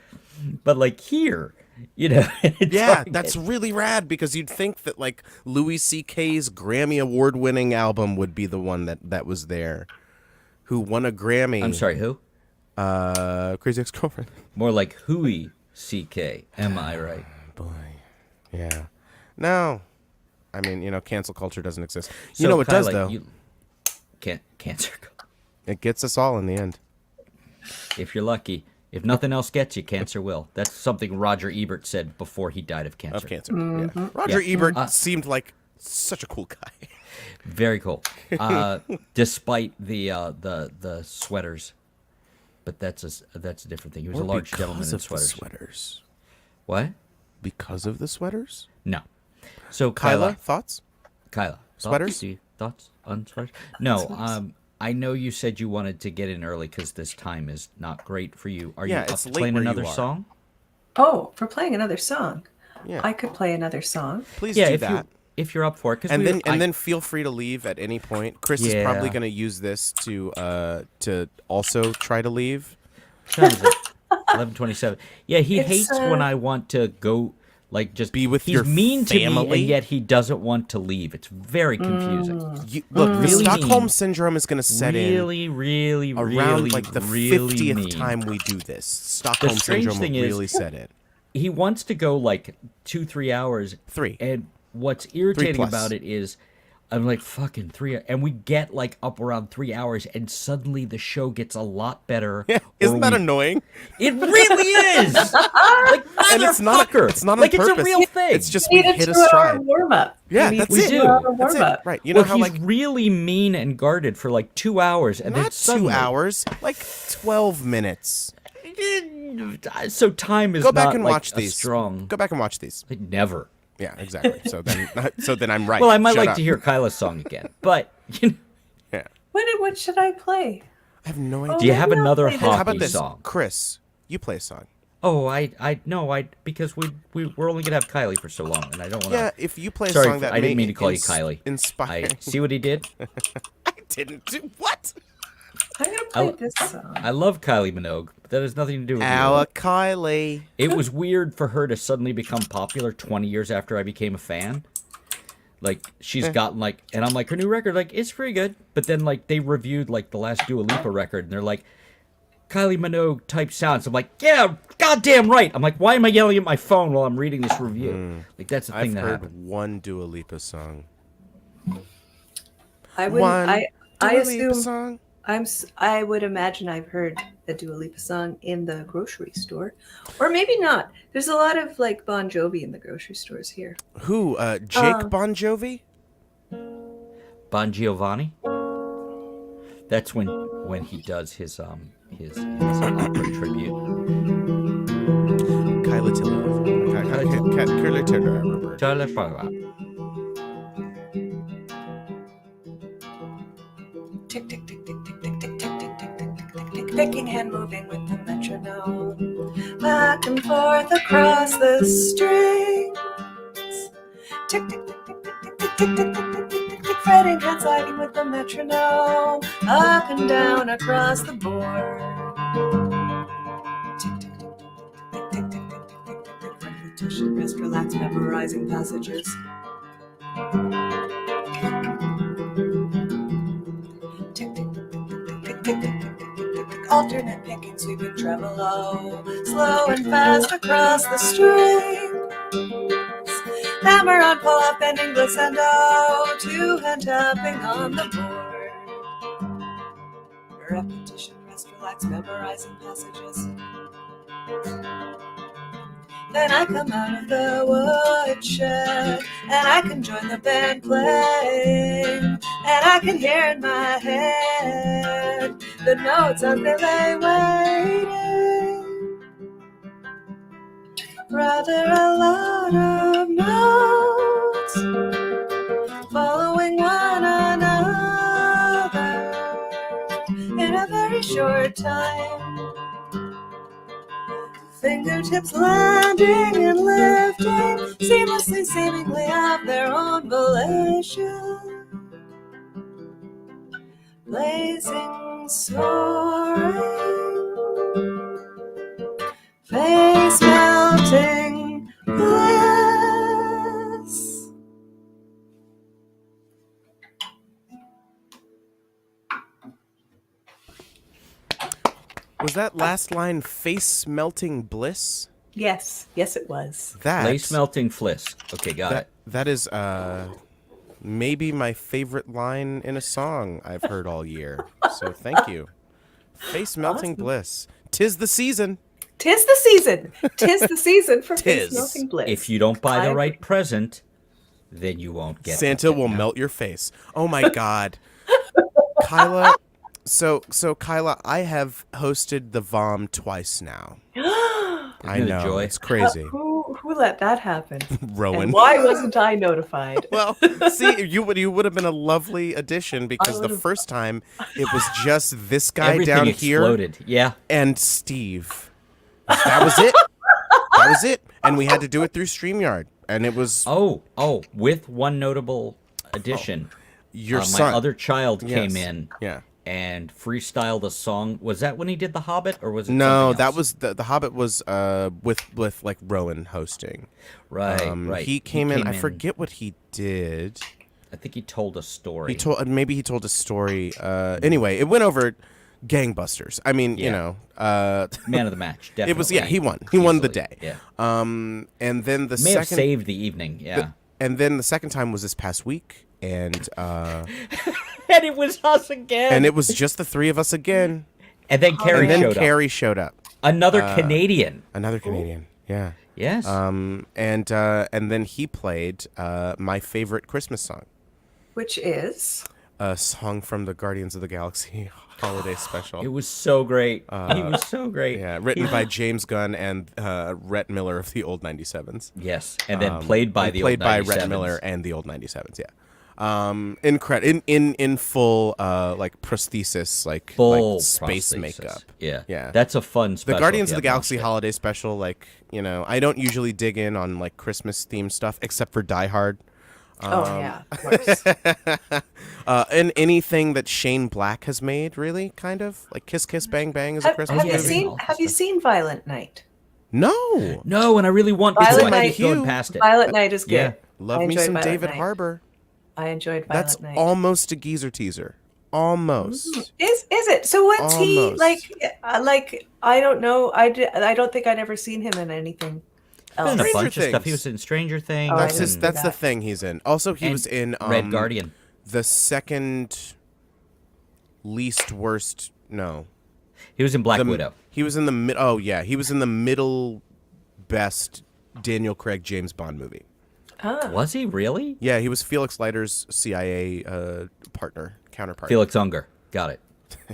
But like here, you know. Yeah, that's really rad because you'd think that like Louis C.K.'s Grammy Award-winning album would be the one that was there. Who won a Grammy. I'm sorry, who? Crazy Ex-Girlfriend. More like Louis C.K. Am I right? Boy. Yeah. No. I mean, cancel culture doesn't exist. So, you know what Kyla, does, though? Cancer. It gets us all in the end. If you're lucky. If nothing else gets you, cancer will. That's something Roger Ebert said before he died of cancer. Yeah. Roger Ebert seemed like such a cool guy. Very cool. Despite the sweaters. But that's a different thing. He was a large gentleman in sweaters. What? Because of the sweaters? No. So Kyla, thoughts? Kyla, sweaters? Thoughts on sweaters? No. I know you said you wanted to get in early because this time is not great for you. Are you up to playing another song? Oh, for playing another song? Yeah. I could play another song. Please do that. If you're up for it. And then feel free to leave at any point. Chris is probably going to use this to also try to leave. 11:27. Yeah, he hates when I want to go, like, just be with your family. He's mean to me, and yet he doesn't want to leave. It's very confusing. Look, the Stockholm Syndrome is going to set in around like the 50th time we do this. Stockholm Syndrome will really set in. He wants to go like 2-3 hours. 3. And what's irritating about it is, I'm like, fucking 3, and we get like up around 3 hours, and suddenly the show gets a lot better. Yeah, isn't that annoying? It really is. Like, and it's not on like purpose. It's a real thing. It's just we hit a stride. Warm up. Yeah, that's it. That's it. Right. You know how he's really mean and guarded for like 2 hours, and not then suddenly, 2 hours, like 12 minutes. So time is go back not and like watch these. Strong. Go back and watch these. Like, never. Yeah, exactly. So then I'm right. Well, I might like to hear Kyla's song again, but yeah. What should I play? I have no idea. Do you have another How about hockey this, song? Chris? You play a song. Oh, because we're only gonna have Kylie for so long, and I don't want to. Yeah, if you play a Sorry, song that I didn't mean to call you Kylie. Inspire. See what he did? I didn't do what? I'm gonna play this song. I love Kylie Minogue, but that has nothing to do with Our Kylie. It was weird for her to suddenly become popular 20 years after I became a fan. Like, she's gotten, like, and I'm like, her new record, like, it's pretty good. But then, like, they reviewed, like, the last Dua Lipa record, and they're like, Kylie Minogue type sounds. I'm like, yeah, goddamn right. I'm like, why am I yelling at my phone while I'm reading this review? Like, that's the thing that happened. I've heard one Dua Lipa song. I assume song? I would imagine I've heard a Dua Lipa song in the grocery store, or maybe not. There's a lot of like Bon Jovi in the grocery stores here. Who? Jake Bon Jovi? Bon Giovanni? That's when he does his opera tribute. Kyla Tilley. Kyla Tilley. Tick tick tick tick tick tick tick tick tick tick tick tick tick. picking hand moving with the metronome. Back and forth across the strings. Tick, tick, tick, tick, tick, tick, tick, tick, tick, tick, tick, tick, tick, fretting hand sliding with the metronome. Up and down across the board. Tick, tick, tick, tick, tick, tick, tick, tick, tick, tick, tick, tick, repetition, rest, relax, memorizing passages. Tick, tick, tick, tick, tick, tick, tick, tick, tick, tick, tick, alternate picking, sweeping tremolo, slow and fast across the strings. Hammer on, pull off, bending, glissando, two-hand tapping on the board. Repetition, rest, relax, memorizing passages. Then I come out of the woodshed, and I can join the band playing, and I can hear in my head the notes as they lay waiting. Rather a lot of notes, following one another in a very short time. Fingertips landing and lifting, seamlessly, seemingly of their own volition. Blazing, soaring, face melting bliss. Was that last line face melting bliss? Yes, yes, it was. Lace melting fliss. Okay, got it. That is maybe my favorite line in a song I've heard all year. So thank you. Face melting Awesome. bliss. 'Tis the season. 'Tis the season. 'Tis the season for Tis. face melting bliss. If you don't buy I the agree. right present, then you won't get Santa nothing, will no? melt your face. Oh my God. Kyla, so Kyla, I have hosted the VOM twice now. I Isn't it a know, joy? it's crazy. Who let that happen? Rowan. And why wasn't I notified? Well, see, you would have been a lovely addition because the would've- first time it was just this guy Everything down exploded. Yeah. here and Steve. That was it. That was it. And we had to do it through StreamYard. And it was Oh, with one notable addition. your My son. other child Yes. came in Yeah. and freestyled a song. Was that when he did The Hobbit, or was it No, something that else? was the Hobbit was with like Rowan hosting. right. He came in. I forget what he did. I think he told a story. He told maybe he told a story. Anyway, it went over gangbusters. I mean, you Yeah. know, Man of the match. Definitely. it was he won. He won the Easily, day. Yeah. And then the May have second saved the evening. Yeah. and then the second time was this past week, and And it was us again. and it was just the three of us again. And then Carrie And then showed up. Carrie showed up. Another Canadian. Another Canadian. Yeah. Yes. And then he played my favorite Christmas song, Which is a song from the Guardians of the Galaxy holiday special. it was so great. He was so great. Yeah, written by James Gunn and Rhett Miller of the old 97s. Yes. And then played by the played old by 97s. Rhett Miller and the old 97s. Yeah. In full like prosthesis, like Full space prosthesis. makeup. Yeah. Yeah. That's a fun The special. Guardians if of you the haven't watched Galaxy it. holiday special, like, you know, I don't usually dig in on like Christmas themed stuff except for Die Hard. yeah, of course. And anything that Shane Black has made, really, kind of like Kiss Kiss Bang Bang is a Christmas have you movie. seen Violent Night? No, No, and I really want to. Violet I Night- keep going past it. Violet Night is good. Yeah. love I me enjoyed some Violet David Night. Harbour. I enjoyed Violet That's Night. almost a geezer teaser. Almost. Is it? So what's he Almost. like? I don't know. I don't think I'd ever seen him in anything He was else. in a Stranger bunch of stuff. He Things. was in Stranger Things. Oh, I That's didn't his. see That's the that. thing he's in. Also, he and was in Red Guardian. the second least worst. No, He was in Black the- Widow. He was in the mid. Oh yeah, he was in the middle best Daniel Craig James Bond movie. Ah. Was he really? Yeah, he was Felix Leiter's CIA counterpart. Felix Unger. Got it.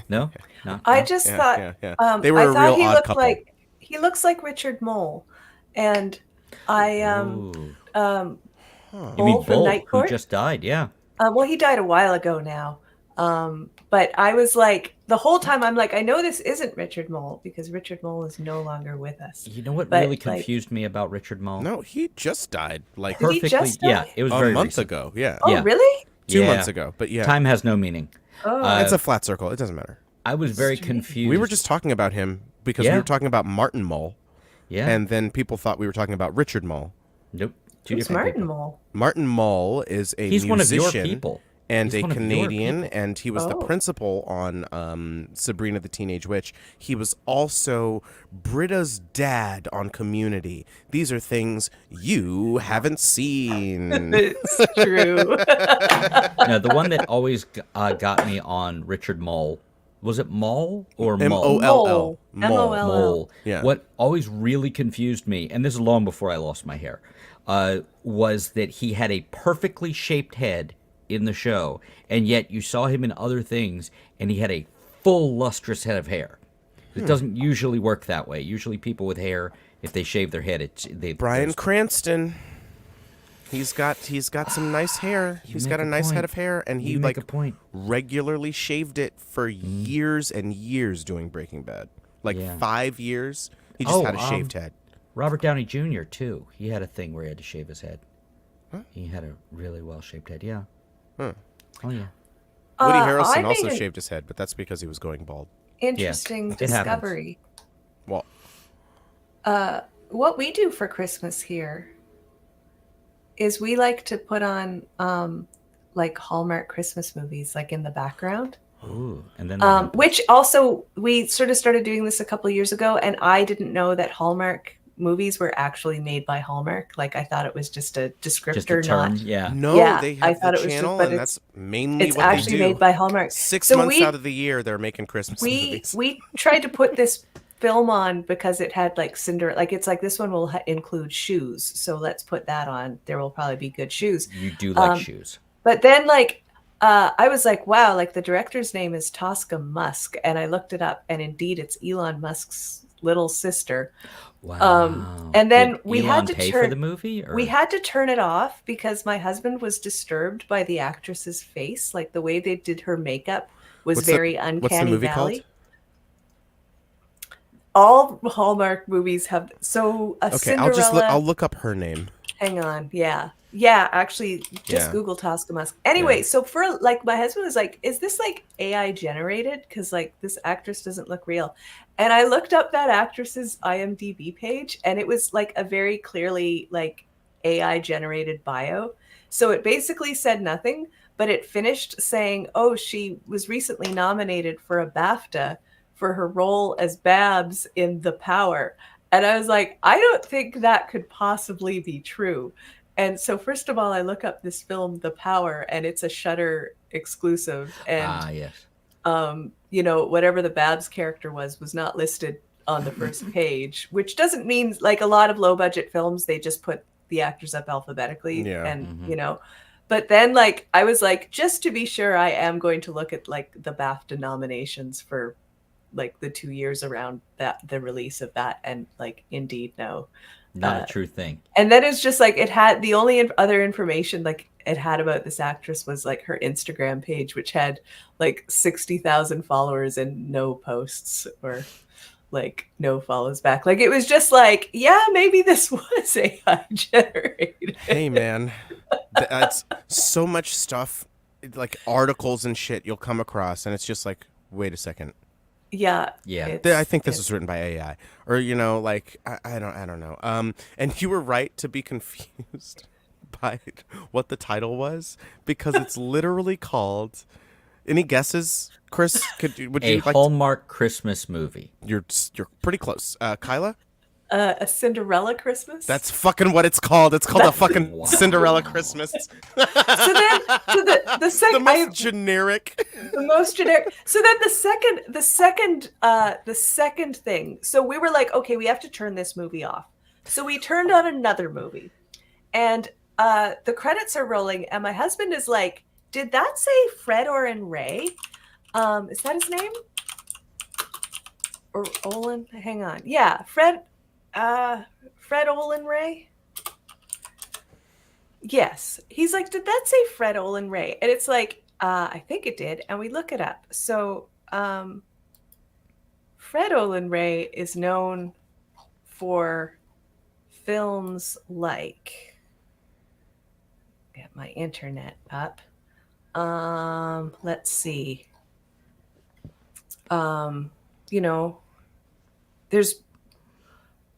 No? No? I just Yeah, thought yeah. They were I a thought real he odd looked couple. like he looks like Richard Mole, and I Ooh. Mole You mean from Bull, Night who Court. just died? Yeah. Well, he died a while ago now. But I was like the whole time I'm like, I know this isn't Richard Mole because Richard Mole is no longer with us. You know what But, really like- confused me about Richard Mole? No, he just died like Did he Perfectly, just yeah, die? it was a very month recent. ago. Yeah. Oh, Yeah. really? 2 Yeah. months ago. But yeah. Time has no meaning. Oh, It's a flat circle. It doesn't matter. I was very Strange. confused. We were just talking about him because Yeah. we were talking about Martin Mull, yeah. and then people thought we were talking about Richard Mull. Nope. Two who's different Martin people. Mole? Martin Mull is a He's one of musician your people. and He's a one of your Canadian, people. and he was the Oh. principal on Sabrina the Teenage Witch. He was also Britta's dad on Community. These are things you haven't seen. It's true. No, the one that always got me on Richard Mole, was it Mole or Mole? M-O-L-L. M-O-L-L. Mole. Yeah. What always really confused me, and this is long before I lost my hair, was that he had a perfectly shaped head in the show, and yet you saw him in other things, and he had a full lustrous head of hair. It doesn't usually work that way. Usually, people with hair, if they shave their head, Bryan there's- Cranston. He's got some nice hair. He's got make a a nice point. head of hair, and he You make like a point. regularly shaved it for years and years doing Breaking Bad. Like Yeah. 5 years, he just Oh, had a shaved head. Robert Downey Jr. too. He had a thing where he had to shave his head. Huh? He had a really well shaped head. Yeah. Huh. Oh yeah. Woody I Harrelson also made an shaved his head, but that's because he was going bald. interesting it happens. discovery. Well, What we do for Christmas here is we like to put on like Hallmark Christmas movies, like in the background. Ooh. And then Which also we sort of started doing this a couple of years ago, and I didn't know that Hallmark movies were actually made by Hallmark. Like I thought it was just a descriptor, just a term. not. Yeah. no, Yeah, they I have thought the it was just- channel, but and it's- that's mainly It's what actually they do. made by Hallmark. 6 So months we- out of the year, they're making Christmas movies. We tried to put this film on because it had like Cinder, like it's like this one will include shoes, so let's put that on. There will probably be good shoes. You do like shoes. But then like I was like, wow, like the director's name is Tosca Musk, and I looked it up, and indeed it's Elon Musk's little sister. Wow. And then Did we Elon had to pay turn for the movie. Or? we had to turn it off because my husband was disturbed by the actress's face, like the way they did her makeup was What's the- very uncanny What's the movie valley. called? All Hallmark movies have Okay, Cinderella. I'll look up her name. Hang on, yeah. Actually, just Yeah. Google Tosca Musk. Anyway, Yeah. so for like my husband was like, "Is this like AI generated? Because like this actress doesn't look real." And I looked up that actress's IMDb page, and it was like a very clearly like AI generated bio. So it basically said nothing, but it finished saying, "Oh, she was recently nominated for a BAFTA for her role as Babs in The Power." And I was like, I don't think that could possibly be true. And so, first of all, I look up this film, The Power, and it's a Shudder exclusive. And, yes. you know, whatever the Babs character was not listed on the first page, which doesn't mean like a lot of low budget films, they just put the actors up alphabetically. Yeah. And, you know, but then like, I was like, just to be sure, I am going to look at like the BAFTA nominations for like the 2 years around that the release of that, and like indeed no, Not a true thing. and then it's just like it had the only other information like it had about this actress was like her Instagram page, which had like 60,000 followers and no posts or like no follows back. Like it was just like, yeah, maybe this was AI generated. Hey man, that's so much stuff, like articles and shit you'll come across, and it's just like, wait a second. Yeah. Yeah. I think this was written by AI, or you know, like I don't know. And you were right to be confused by what the title was because it's literally called. Any guesses, Chris? Would A you like? Hallmark Christmas movie. You're pretty close. Kyla? A Cinderella Christmas. That's fucking what it's called. It's called a fucking Wow. Cinderella Christmas. so then so the The second most generic. the most generic. So then the second thing. So we were like, okay, we have to turn this movie off. So we turned on another movie, and the credits are rolling, and my husband is like, "Did that say Fred Oren Ray? Is that his name? Or Olin? Hang on. Yeah, Fred Olin Ray." Yes. He's like, did that say Fred Olin Ray? And it's like, I think it did. And we look it up. So Fred Olen Ray is known for films like, get my internet up. Let's see. You know, there's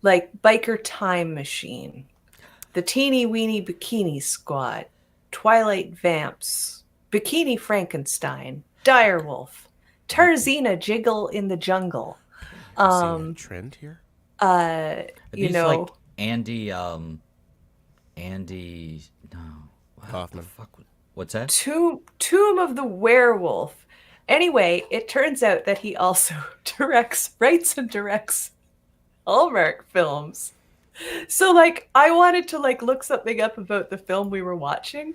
like Biker Time Machine, The Teeny Weeny Bikini Squad, Twilight Vamps, Bikini Frankenstein, Direwolf, Tarzina Jiggle in the Jungle. Seeing a trend here? Are You these know, like Andy, no. What Kaufman. the fuck? What's that? Tomb of the Werewolf. Anyway, it turns out that he also writes and directs Hallmark films. So like I wanted to like look something up about the film we were watching,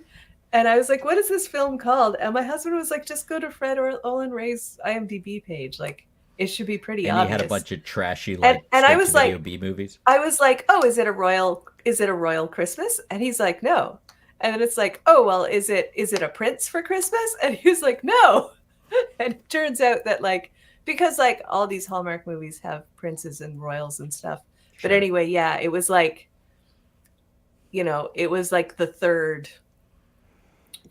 and I was like, what is this film called? And my husband was like, just go to Fred Olen Ray's IMDb page. Like it should be pretty And obvious. he had a bunch of trashy like and I straight was to video like- B movies. I was like, oh, is it a royal Christmas? And he's like, no. And then it's like, oh well, is it a Prince for Christmas? And he was like, no. And it turns out that like, because like all these Hallmark movies have princes and royals and stuff. But Sure. anyway, yeah, it was like, you know, it was like the third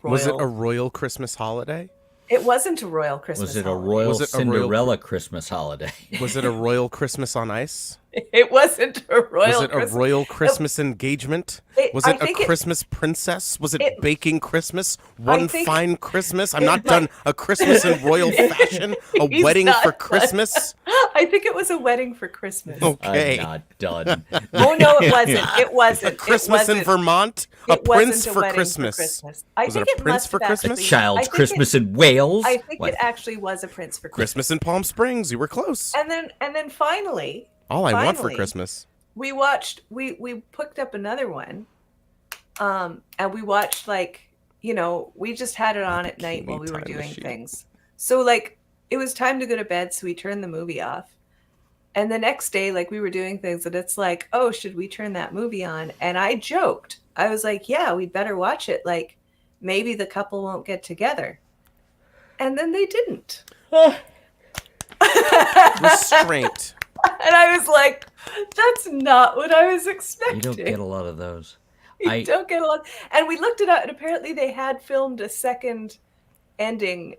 royal. Was it a royal Christmas holiday? It wasn't a royal Christmas Was it a holiday. royal Was it a royal- Cinderella Christmas holiday? Was it a royal Christmas on ice? It wasn't a royal Was it a Christmas. royal Christmas engagement? Was I it a think Christmas princess? Was it, it- baking Christmas? One think- fine Christmas? I'm not done. A Christmas in royal fashion? A He's wedding not for done. Christmas? I think it was a wedding for Christmas. Okay. I'm not done. Oh no, it wasn't. It wasn't. A Christmas it wasn't. in Vermont? A It wasn't prince a for wedding Christmas? I Was it think a prince must for have Christmas? actually- I Child's think Christmas it, in Wales. I think What? it actually was a prince for Christmas. Christmas in Palm Springs. You were close. And then finally, All I want for finally, Christmas. we picked up another one, and we watched like, you know, we just had it on at night Bikini while we were Time doing Machine. things. So like it was time to go to bed, so we turned the movie off. And the next day, like we were doing things, and it's like, oh, should we turn that movie on? And I joked, I was like, yeah, we'd better watch it. Like maybe the couple won't get together. And then they didn't. Restraint. And I was like, that's not what I was expecting. You don't get a lot of those. You don't get a lot. And we looked it up, and apparently they had filmed a second ending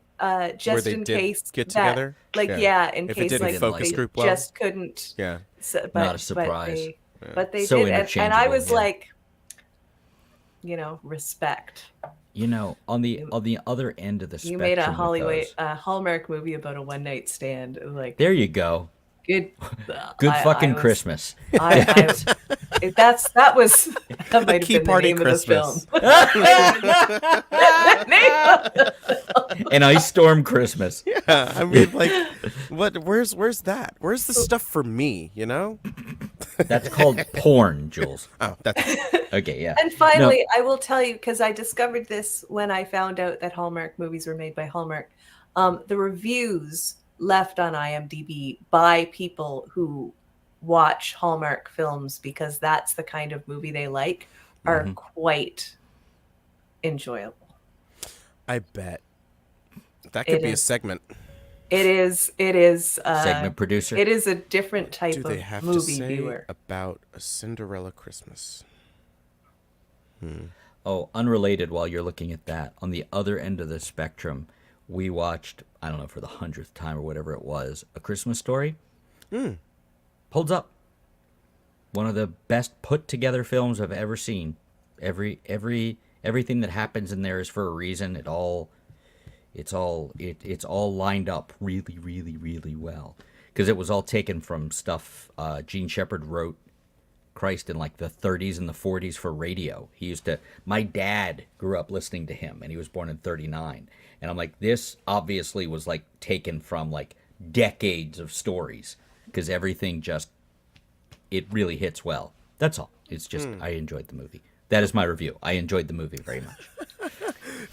just Where they in did case get that- together? Like, Yeah. yeah, in If it case didn't like focus they group well. just couldn't. Yeah. So, Not a surprise. But they So did. And I interchangeable, was yeah. like, you know, respect. You know, on the other end of the spectrum, You made a with Hollywood those- Hallmark movie about a one night stand. It was like, There you go. good. Good I fucking was- Christmas. that might have Key been the party name Christmas. of the film. An ice storm Christmas. Yeah, I mean, like, what? Where's that? Where's the stuff for me? You know? That's called porn, Jules. Oh, that's Okay, yeah. And finally, I will tell you, because I discovered this when I found out that Hallmark movies were made by Hallmark. The reviews left on IMDb by people who watch Hallmark films because that's the kind of movie they like are quite enjoyable. I bet that could It be a is. segment. It is. Segment producer. It is a different type Do they of have movie to say viewer. about a Cinderella Christmas? Oh, unrelated while you're looking at that. On the other end of the spectrum, we watched, I don't know, for the 100th time or whatever it was, A Christmas Story. Holds up. One of the best put together films I've ever seen. Everything that happens in there is for a reason. It's all lined up really, really, really well. Because it was all taken from stuff Gene Shepard wrote, Christ, in like the 30s and the 40s for radio. My dad grew up listening to him, and he was born in 39. And I'm like, this obviously was like taken from like decades of stories, because everything just, it really hits well. That's all. It's just, I enjoyed the movie. That is my review. I enjoyed the movie very much.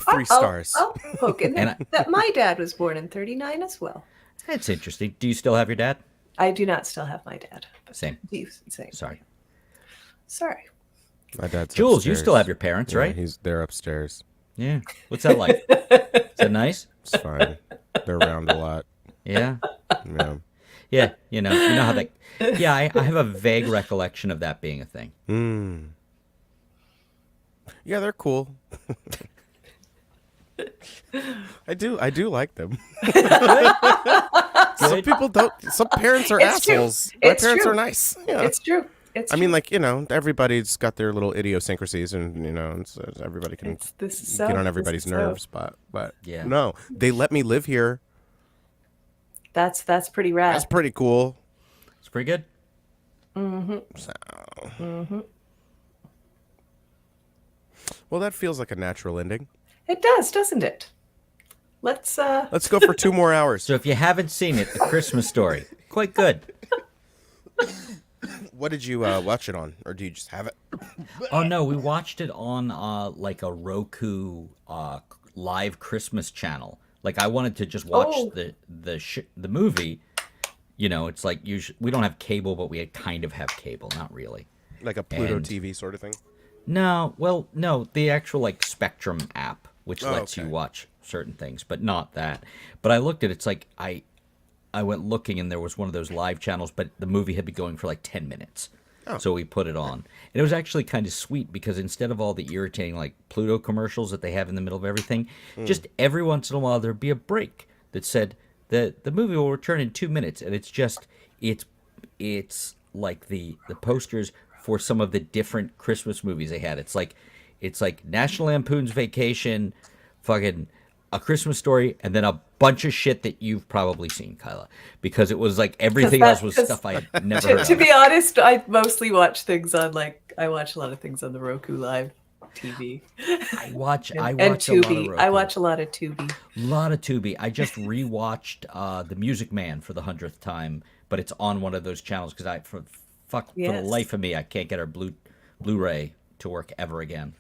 3 stars. I'll poke in And there that my dad was born in 39 as well. That's interesting. Do you still have your dad? I do not still have my dad. Same. Same. Sorry. Sorry. My dad's Jules, you upstairs. still have your parents, Yeah, right? They're upstairs. Yeah. What's that like? Is that nice? It's fine. They're around a lot. Yeah. Yeah. Yeah, you know how that. Yeah, I have a vague recollection of that being a thing. Yeah, they're cool. I do like them. Some people don't. Some parents are It's true. assholes. My It's parents true. are nice. Yeah. It's true. It's I mean, true. like, everybody's got their little idiosyncrasies, and so everybody can This is get so. on everybody's This is nerves. so. But Yeah. no, they let me live here. That's pretty rad. That's pretty cool. It's pretty good. So, well, that feels like a natural ending. It does, doesn't it? Let's Let's go for 2 more hours. So if you haven't seen it, A Christmas Story, quite good. What did you watch it on, or do you just have it? Oh no, we watched it on like a Roku live Christmas channel. Like I wanted to just watch the movie. You know, it's like we don't have cable, but we kind of have cable, not really. Like a Pluto And- TV sort of thing? No, well, no, the actual like Spectrum app, which lets you okay. watch certain things, but not that. But I looked at it, it's like I went looking and there was one of those live channels, but the movie had been going for like 10 minutes. Oh. So we put it on. And it was actually kind of sweet because instead of all the irritating like Pluto commercials that they have in the middle of everything, just every once in a while there'd be a break that said the movie will return in 2 minutes, and it's just it's like the posters for some of the different Christmas movies they had. It's like National Lampoon's Vacation, fucking A Christmas Story, and then a bunch of shit that you've probably seen, Kyla, because it was like everything else was stuff I'd never heard to of. be honest, I mostly watch things on I watch a lot of things on the Roku Live TV. I watch And a lot of Tubi. Roku. I watch a lot of Tubi. A lot of Tubi. I just rewatched The Music Man for the 100th time, but it's on one of those channels because for the Yes. life of me, I can't get our Blu-ray to work ever again.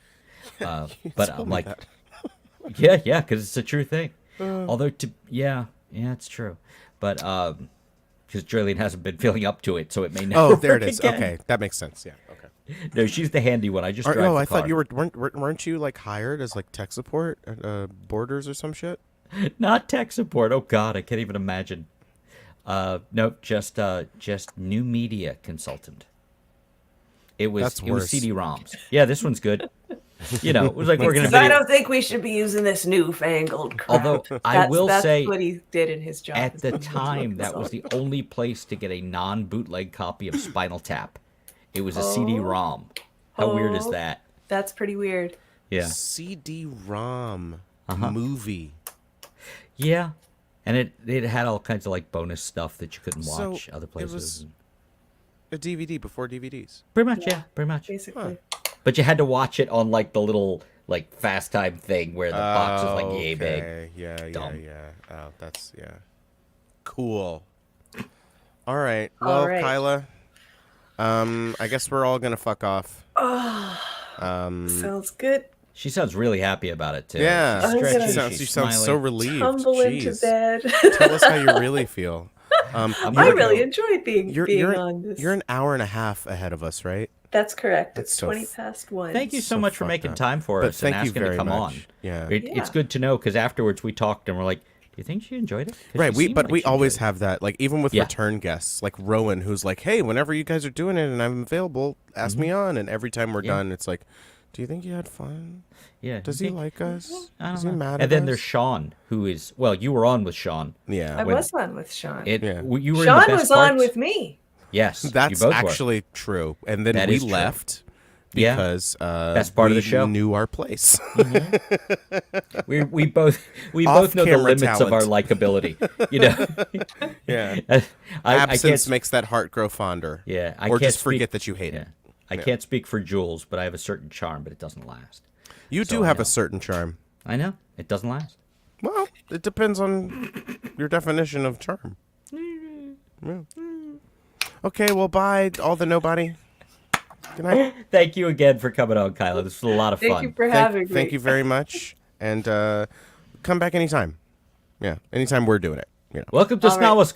But I'm like, yeah, because it's a true thing. Although, yeah, it's true. But because Jolene hasn't been feeling up to it, so it may never. Oh, there it work is. again. Okay, that makes sense. Yeah. Okay. No, she's the handy one. I just drive No, the I thought car. you weren't you like hired as like tech support at Borders or some shit? Not tech support. Oh God, I can't even imagine. Nope, just new media consultant. It was That's it was worse. CD-ROMs. Yeah, this one's good. You know, it was like we're gonna. I Video. don't think we should be using this newfangled crap. Although I will that's say, what he did in his job. at as the a media time, that was the consultant. only place to get a non-bootleg copy of Spinal Tap. It was a CD-ROM. How weird is Oh. that? That's pretty weird. Yeah, CD-ROM Uh-huh. movie. yeah, and it had all kinds of like bonus stuff that you couldn't So, watch other it places. was- A DVD before DVDs. Pretty much, yeah, pretty much. Basically. But you had to watch it on like the little like fast time thing where the box is like yay big. Okay. Yeah. Dumb. Oh, that's cool. All right. Well, All right. Kyla, I guess we're all gonna fuck off. Sounds good. She sounds really happy about it too. Yeah. She's I'm stretchy, gonna- She she's sounds so smiling. relieved. Tumble into Jeez. bed. Tell us how you really feel. I You're- really enjoyed being You're on this. an hour and a half ahead of us, right? That's correct. That's It's so 20 past 1. Thank you so So much for fucked making up. time for But us and thank you asking to very come much. on. Yeah. It's Yeah. good to know because afterwards we talked and we're like, "Do you think she enjoyed it?" 'Cause Right, she we seemed like she always enjoyed it. have that. Like even with Yeah. return guests, like Rowan, who's like, "Hey, whenever you guys are doing it and I'm available, ask me on." And every time we're Mm-hmm. Yeah. done, it's like, "Do you think you had fun? Yeah. Does you he think- like us? I Is don't he know. mad And at then us?" there's Sean, who is you were on with Sean. Yeah, I when- was on with Sean. You were in the Sean best was on parts. with me. Yes, you that's both were. actually true. And then That we is true. left Yeah. because Best part of we the show. knew our place. We both know the Off-camera limits of our talent. likability. You know. yeah, I absence can't. makes that heart grow fonder. Yeah, I or can't just forget speak- that you hate Yeah. it. I can't speak for Jules, but I have a certain charm, but it doesn't last. You So do I have know. a certain charm. I know it doesn't last. Well, it depends on your definition of charm. Yeah. Okay, well, bye, all the nobody. Good night. Thank you again for coming on, Kyla. This was a lot of Thank fun. you for having me. Thank you very much, and come back anytime. Yeah, anytime we're doing it. You know. Welcome to All right. Ssnotwasscall.